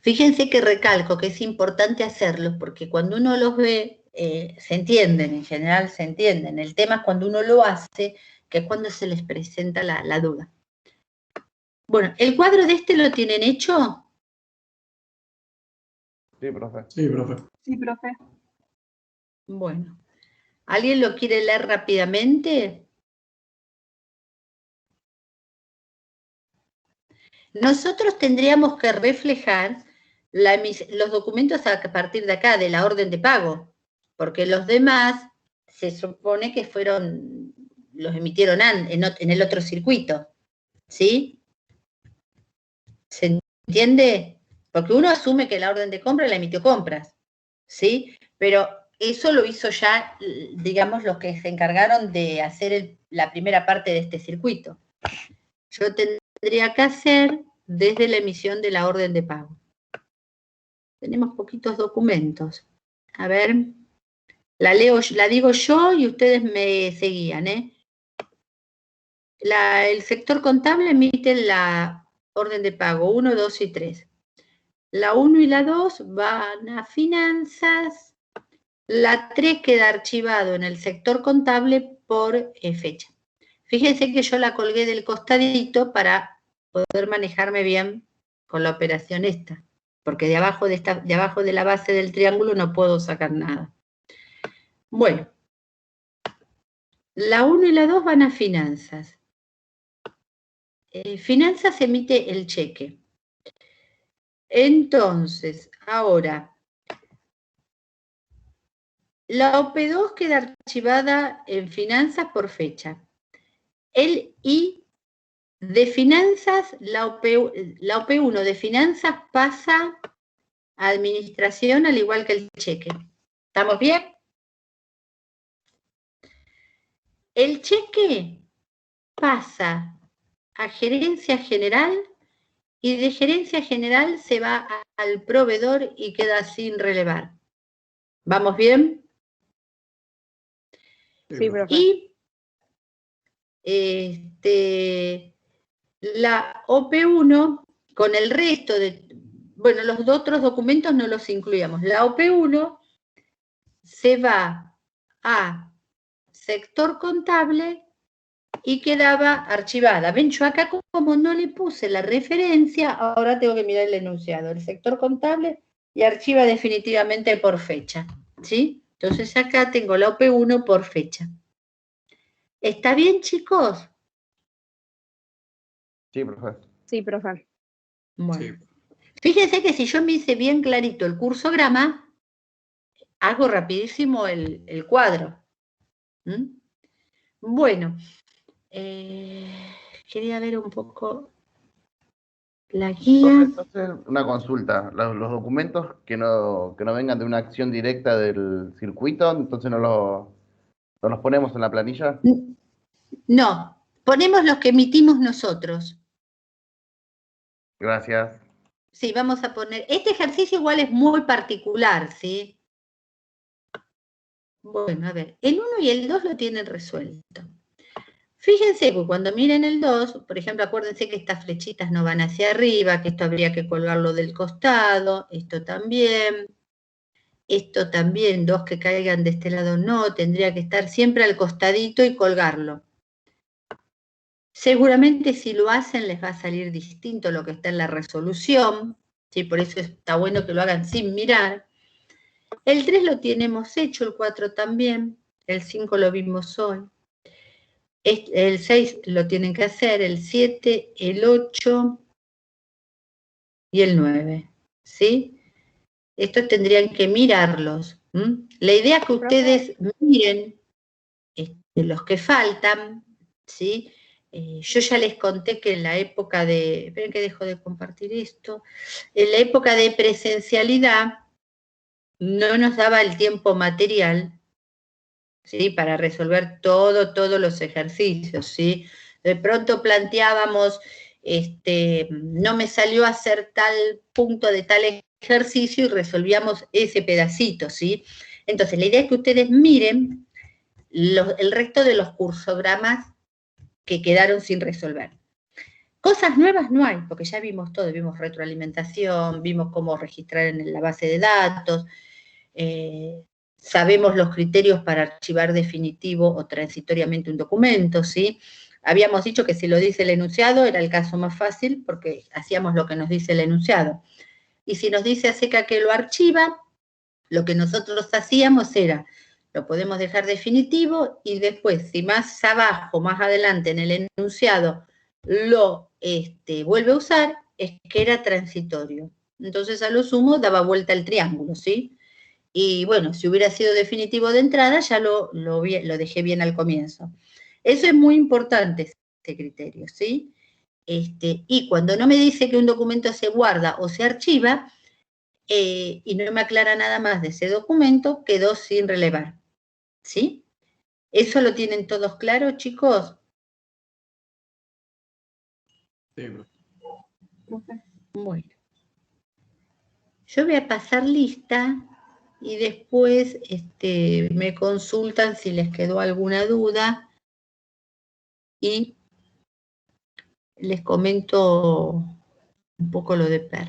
Fíjense que recalco que es importante hacerlos porque cuando uno los ve, se entienden, en general se entienden. El tema es cuando uno lo hace, que es cuando se les presenta la duda. Bueno, ¿el cuadro de este lo tienen hecho? Sí, profe. Sí, profe. Sí, profe. Bueno, ¿alguien lo quiere leer rápidamente? Nosotros tendríamos que reflejar los documentos a partir de acá, de la orden de pago, porque los demás se supone que los emitieron en el otro circuito, ¿sí? ¿Se entiende? Porque uno asume que la orden de compra la emitió compras, ¿sí? Pero eso lo hizo ya, digamos, los que se encargaron de hacer la primera parte de este circuito. Yo tendría que hacer desde la emisión de la orden de pago. Tenemos poquitos documentos. A ver, la digo yo y ustedes me seguían, ¿eh? El sector contable emite la orden de pago 1, 2 y 3. La 1 y la 2 van a finanzas. La 3 queda archivado en el sector contable por fecha. Fíjense que yo la colgué del costadito para poder manejarme bien con la operación esta, porque de abajo de la base del triángulo no puedo sacar nada. Bueno, La 1 y la 2 van a finanzas. Finanzas emite el cheque. Entonces, ahora, la OP2 queda archivada en finanzas por fecha. El I de finanzas, la OP1 de finanzas pasa a administración al igual que el cheque. ¿Estamos bien? El cheque pasa a gerencia general y de gerencia general se va al proveedor y queda sin relevar. ¿Vamos bien? Sí, profe. Y la OP1 con el resto de, bueno, los otros documentos no los incluíamos. La OP1 se va a sector contable y quedaba archivada. Ven, yo acá como no le puse la referencia, ahora tengo que mirar el enunciado. El sector contable y archiva definitivamente por fecha, ¿sí? Entonces acá tengo la OP1 por fecha. ¿Está bien, chicos? Sí, profe. Sí, profe. Bueno. Sí. Fíjense que si yo me hice bien clarito el cursograma, hago rapidísimo el cuadro. ¿Mm? Bueno, quería ver un poco la guía. Entonces, una consulta. Los documentos que no vengan de una acción directa del circuito, entonces no los ponemos en la planilla. No, ponemos los que emitimos nosotros. Gracias. Sí, vamos a poner. Este ejercicio igual es muy particular, ¿sí? Bueno, a ver, el 1 y el 2 lo tienen resuelto. Fíjense que cuando miren el 2, por ejemplo, acuérdense que estas flechitas no van hacia arriba, que esto habría que colgarlo del costado, esto también, dos que caigan de este lado no, tendría que estar siempre al costadito y colgarlo. Seguramente si lo hacen les va a salir distinto lo que está en la resolución, ¿sí? Por eso está bueno que lo hagan sin mirar. El 3 lo tenemos hecho, el 4 también, el 5 lo vimos hoy. El 6 lo tienen que hacer, el 7, el 8 y el 9, ¿sí? Estos tendrían que mirarlos. La idea es que ustedes miren los que faltan, ¿sí? Yo ya les conté que en la época de, esperen que dejo de compartir esto, en la época de presencialidad no nos daba el tiempo material, ¿sí? Para resolver todos los ejercicios, ¿sí? De pronto planteábamos, no me salió a hacer tal punto de tal ejercicio y resolvíamos ese pedacito, ¿sí? Entonces, la idea es que ustedes miren el resto de los cursogramas que quedaron sin resolver. Cosas nuevas no hay, porque ya vimos todo, vimos retroalimentación, vimos cómo registrar en la base de datos, sabemos los criterios para archivar definitivo o transitoriamente un documento, ¿sí? Habíamos dicho que si lo dice el enunciado era el caso más fácil porque hacíamos lo que nos dice el enunciado. Y si nos dice a seca que lo archiva, lo que nosotros hacíamos era, lo podemos dejar definitivo y después, si más abajo, más adelante en el enunciado lo vuelve a usar, es que era transitorio. Entonces, a lo sumo, daba vuelta el triángulo, ¿sí? Y bueno, si hubiera sido definitivo de entrada, ya lo dejé bien al comienzo. Eso es muy importante, este criterio, ¿sí? Y cuando no me dice que un documento se guarda o se archiva, y no me aclara nada más de ese documento, quedó sin relevar, ¿sí? ¿Eso lo tienen todos claro, chicos? Sí, profe. Bueno. Yo voy a pasar lista y después me consultan si les quedó alguna duda y les comento un poco lo de PER.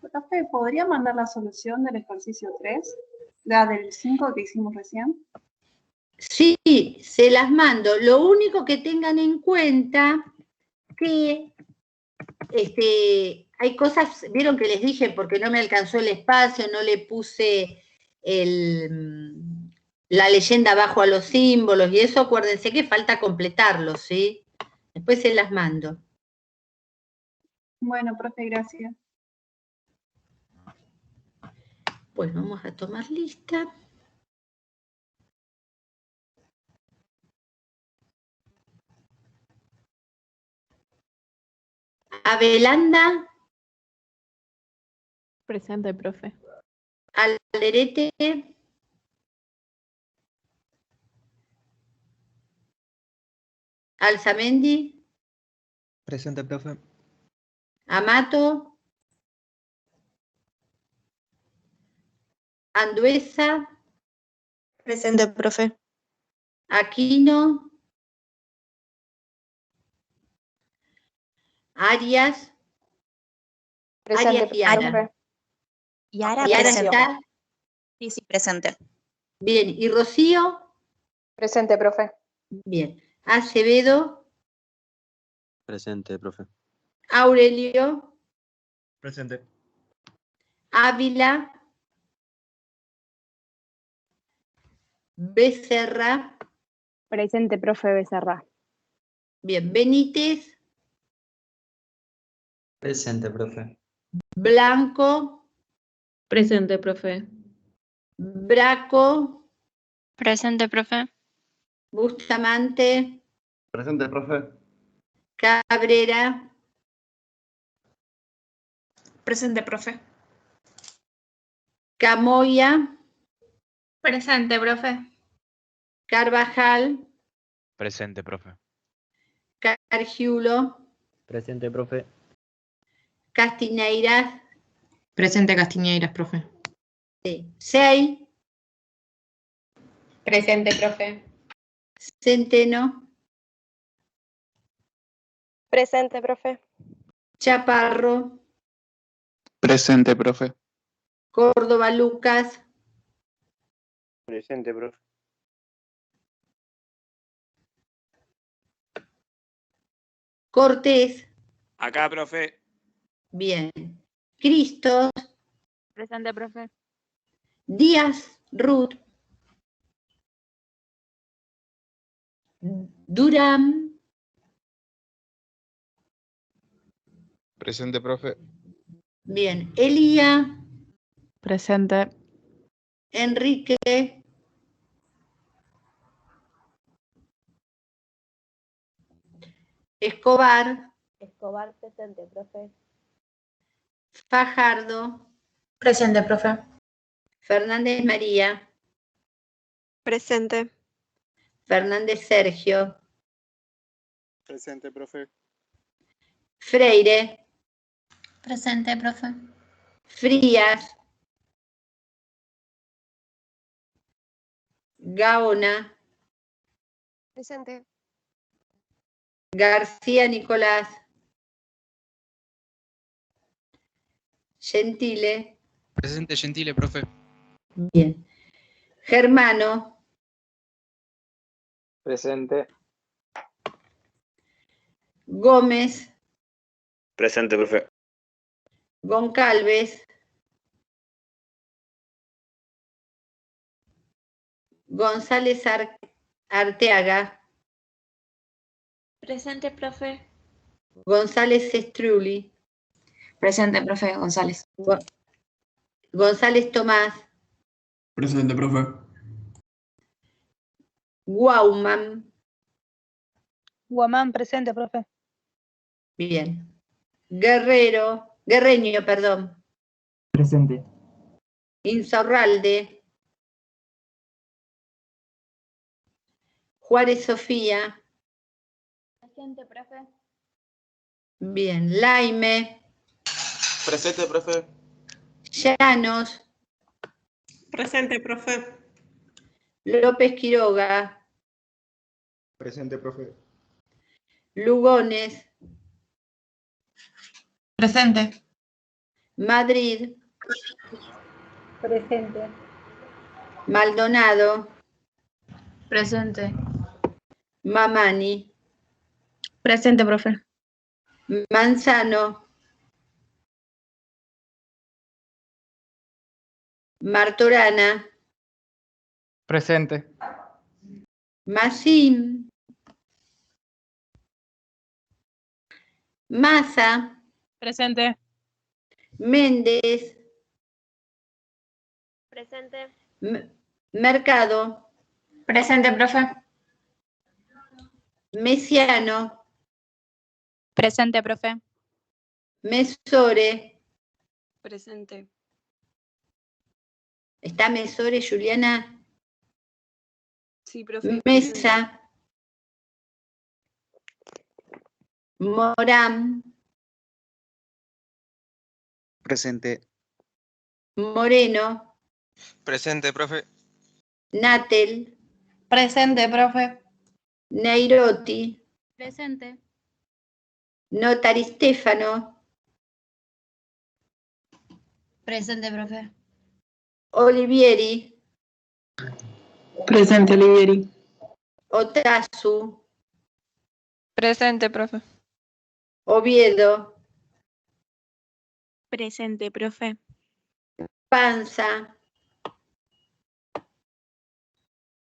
Profe, ¿podría mandar la solución del ejercicio 3? La del 5 que hicimos recién. Sí, se las mando. Lo único que tengan en cuenta que hay cosas, vieron que les dije porque no me alcanzó el espacio, no le puse la leyenda abajo a los símbolos y eso, acuérdense que falta completarlo, ¿sí? Después se las mando. Bueno, profe, gracias. Pues vamos a tomar lista. Abelanda. Presente, profe. Alderete. Alzamendi. Presente, profe. Amato. Anduesa. Presente, profe. Aquino. Arias. Presente, Arias Yara. Yara, presente. está. Sí, presente. Bien, ¿y Rocío? Presente, profe. Bien. Acevedo. Presente, profe. Aurelio. Presente. Ávila. Becerra. Presente, profe Becerra. Bien, Benítez. Presente, profe. Blanco. Presente, profe. Braco. Presente, profe. Bustamante. Presente, profe. Cabrera. Presente, profe. Camoya. Presente, profe. Carvajal. Presente, profe. Cargiulo. Presente, profe. Castineiras. Presente, Castiñeiras, profe. Sí. 6. Presente, profe. Centeno. Presente, profe. Chaparro. Presente, profe. Córdoba Lucas. Presente, profe. Cortés. Acá, profe. Bien. Cristos. Presente, profe. Díaz Ruth. Durán. Presente, profe. Bien. Elía. Presente. Enrique. Escobar. Escobar, presente, profe. Fajardo. Presente, profe. Fernández María. Presente. Fernández Sergio. Presente, profe. Freire. Presente, profe. Frías. Gaona. Presente. García Nicolás. Gentile. Presente, Gentile, profe. Bien. Germano. Presente. Gómez. Presente, profe. Goncalves. González Arteaga. Presente, profe. González Strulli. Presente, profe González. González Tomás. Presente, profe. Guauman. Guamán, presente, profe. Bien. Guerreño, perdón. Presente. Insaurralde. Juárez Sofía. Presente, profe. Bien. Laime. Presente, profe. Llanos. Presente, profe. López Quiroga. Presente, profe. Lugones. Presente. Madrid. Presente. Maldonado. Presente. Mamani. Presente, profe. Manzano. Martorana. Presente. Massim. Massa. Presente. Méndez. Presente. Mercado. Presente, profe. Mesiano. Presente, profe. Mesore. Presente. ¿Está Mesore, Juliana? Sí, profe. Mesa. Morán. Presente. Moreno. Presente, profe. Natel. Presente, profe. Neiroti. Presente. Notari Stefano. Presente, profe. Olivieri. Presente, Olivieri. Otazu. Presente, profe. Oviedo. Presente, profe. Panza.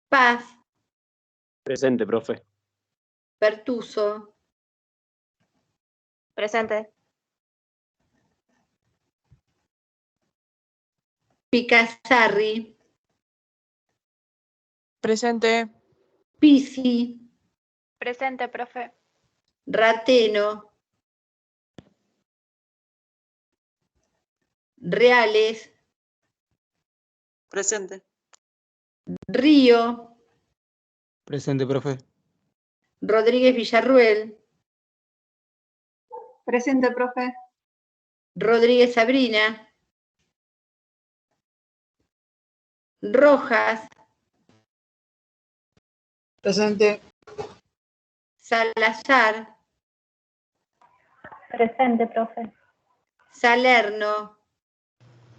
Paz. Presente, profe. Pertuso. Presente. Picazzarri. Presente. Pisi. Presente, profe. Rateno. Reales. Presente. Río. Presente, profe. Rodríguez Villarruel. Presente, profe. Rodríguez Sabrina. Rojas. Presente. Salazar. Presente, profe. Salerno.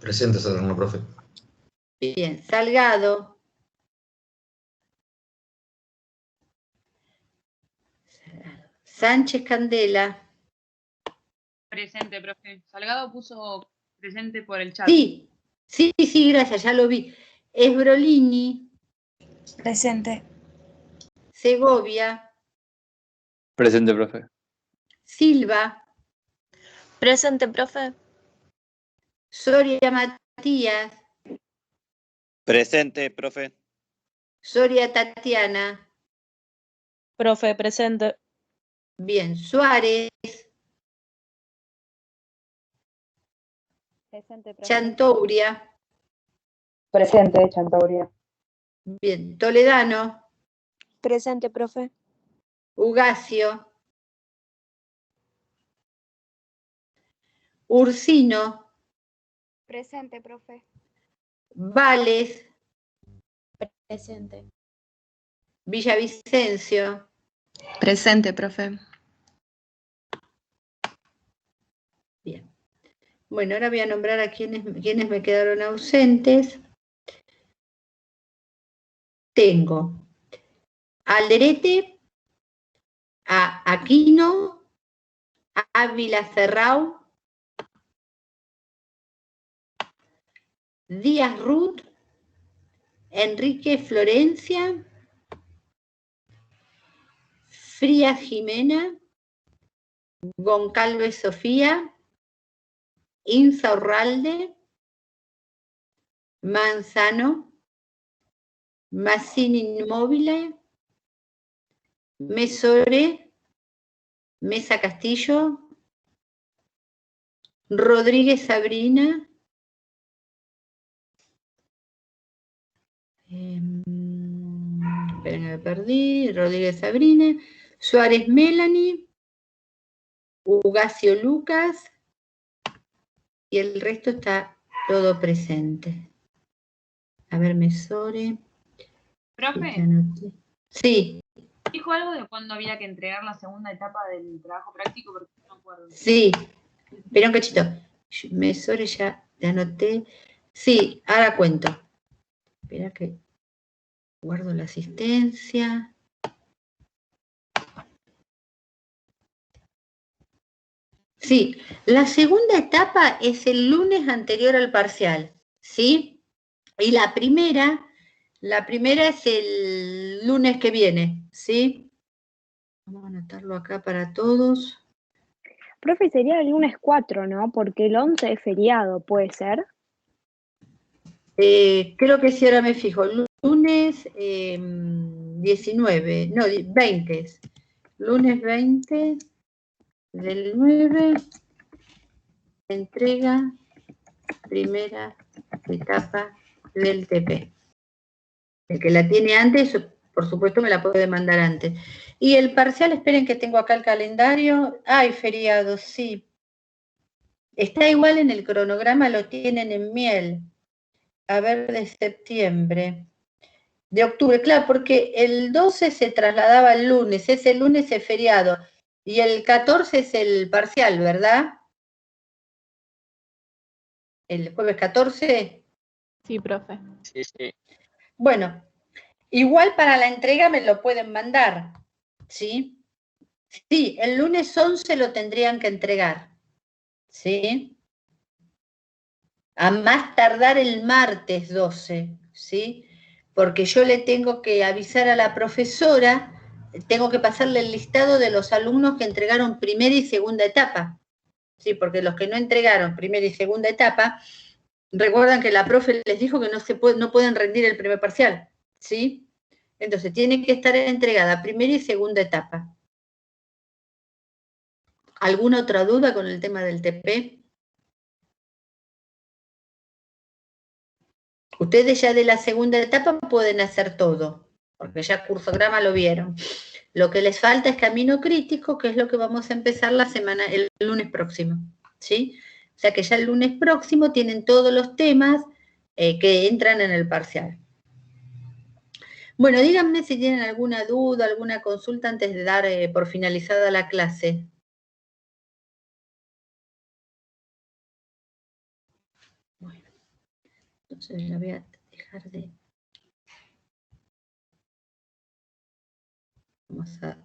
Presente, Salerno, profe. Bien. Salgado. Sánchez Candela. Presente, profe. Salgado puso presente por el chat. Sí, sí, gracias, ya lo vi. Esbrolini. Presente. Segovia. Presente, profe. Silva. Presente, profe. Soria Matías. Presente, profe. Soria Tatiana. Profe, presente. Bien. Suárez. Presente, profe. Chantouria. Presente, Chantauria. Bien. Toledano. Presente, profe. Ugacio. Ursino. Presente, profe. Vales. Presente. Villavicencio. Presente, profe. Bien. Bueno, ahora voy a nombrar a quienes me quedaron ausentes. Tengo a Alderete, a Aquino, a Ávila Ferrau, Díaz Ruth, Enrique Florencia, Frías Jimena, Goncalves Sofía, Insaurralde, Manzano, Massini Immobile, Mesore, Mesa Castillo, Rodríguez Sabrina, esperen, me perdí, Rodríguez Sabrina, Suárez Melanie, Ugacio Lucas, y el resto está todo presente. A ver, Mesore. Profe, Sí, dijo algo de cuándo había que entregar la segunda etapa del trabajo práctico, porque no me acuerdo. sí. Espera un cachito. Mesore ya te anoté. Sí, ahora cuento. Espera que guardo la asistencia. Sí, la segunda etapa es el lunes anterior al parcial, ¿sí? Y la primera La primera es el lunes que viene, ¿sí? Vamos a anotarlo acá para todos. Profe, sería el lunes 4, ¿no? Porque el 11 es feriado, ¿puede ser? Creo que sí, ahora me fijo. Lunes 19, no, 20. Lunes 20 del 9, entrega primera etapa del TP. El que la tiene antes, por supuesto, me la puede mandar antes. Y el parcial, esperen que tengo acá el calendario. Ay, feriado, sí. Está igual en el cronograma, lo tienen en miel. A ver, de septiembre. De octubre, claro, porque el 12 se trasladaba al lunes, ese lunes es feriado. Y el 14 es el parcial, ¿verdad? ¿El jueves 14? Sí, profe. Sí, sí. Bueno, igual para la entrega me lo pueden mandar, ¿sí? Sí, el lunes 11 lo tendrían que entregar, ¿sí? A más tardar el martes 12, ¿sí? Porque yo le tengo que avisar a la profesora, tengo que pasarle el listado de los alumnos que entregaron primera y segunda etapa, ¿sí? Porque los que no entregaron primera y segunda etapa, recuerdan que la profe les dijo que no pueden rendir el primer parcial, ¿sí? Entonces, tiene que estar entregada primera y segunda etapa. ¿Alguna otra duda con el tema del TP? Ustedes ya de la segunda etapa pueden hacer todo, porque ya cursograma lo vieron. Lo que les falta es camino crítico, que es lo que vamos a empezar el lunes próximo, ¿sí? O sea que ya el lunes próximo tienen todos los temas que entran en el parcial. Bueno, díganme si tienen alguna duda, alguna consulta antes de dar por finalizada la clase. Bueno, entonces la voy a dejar de... Vamos a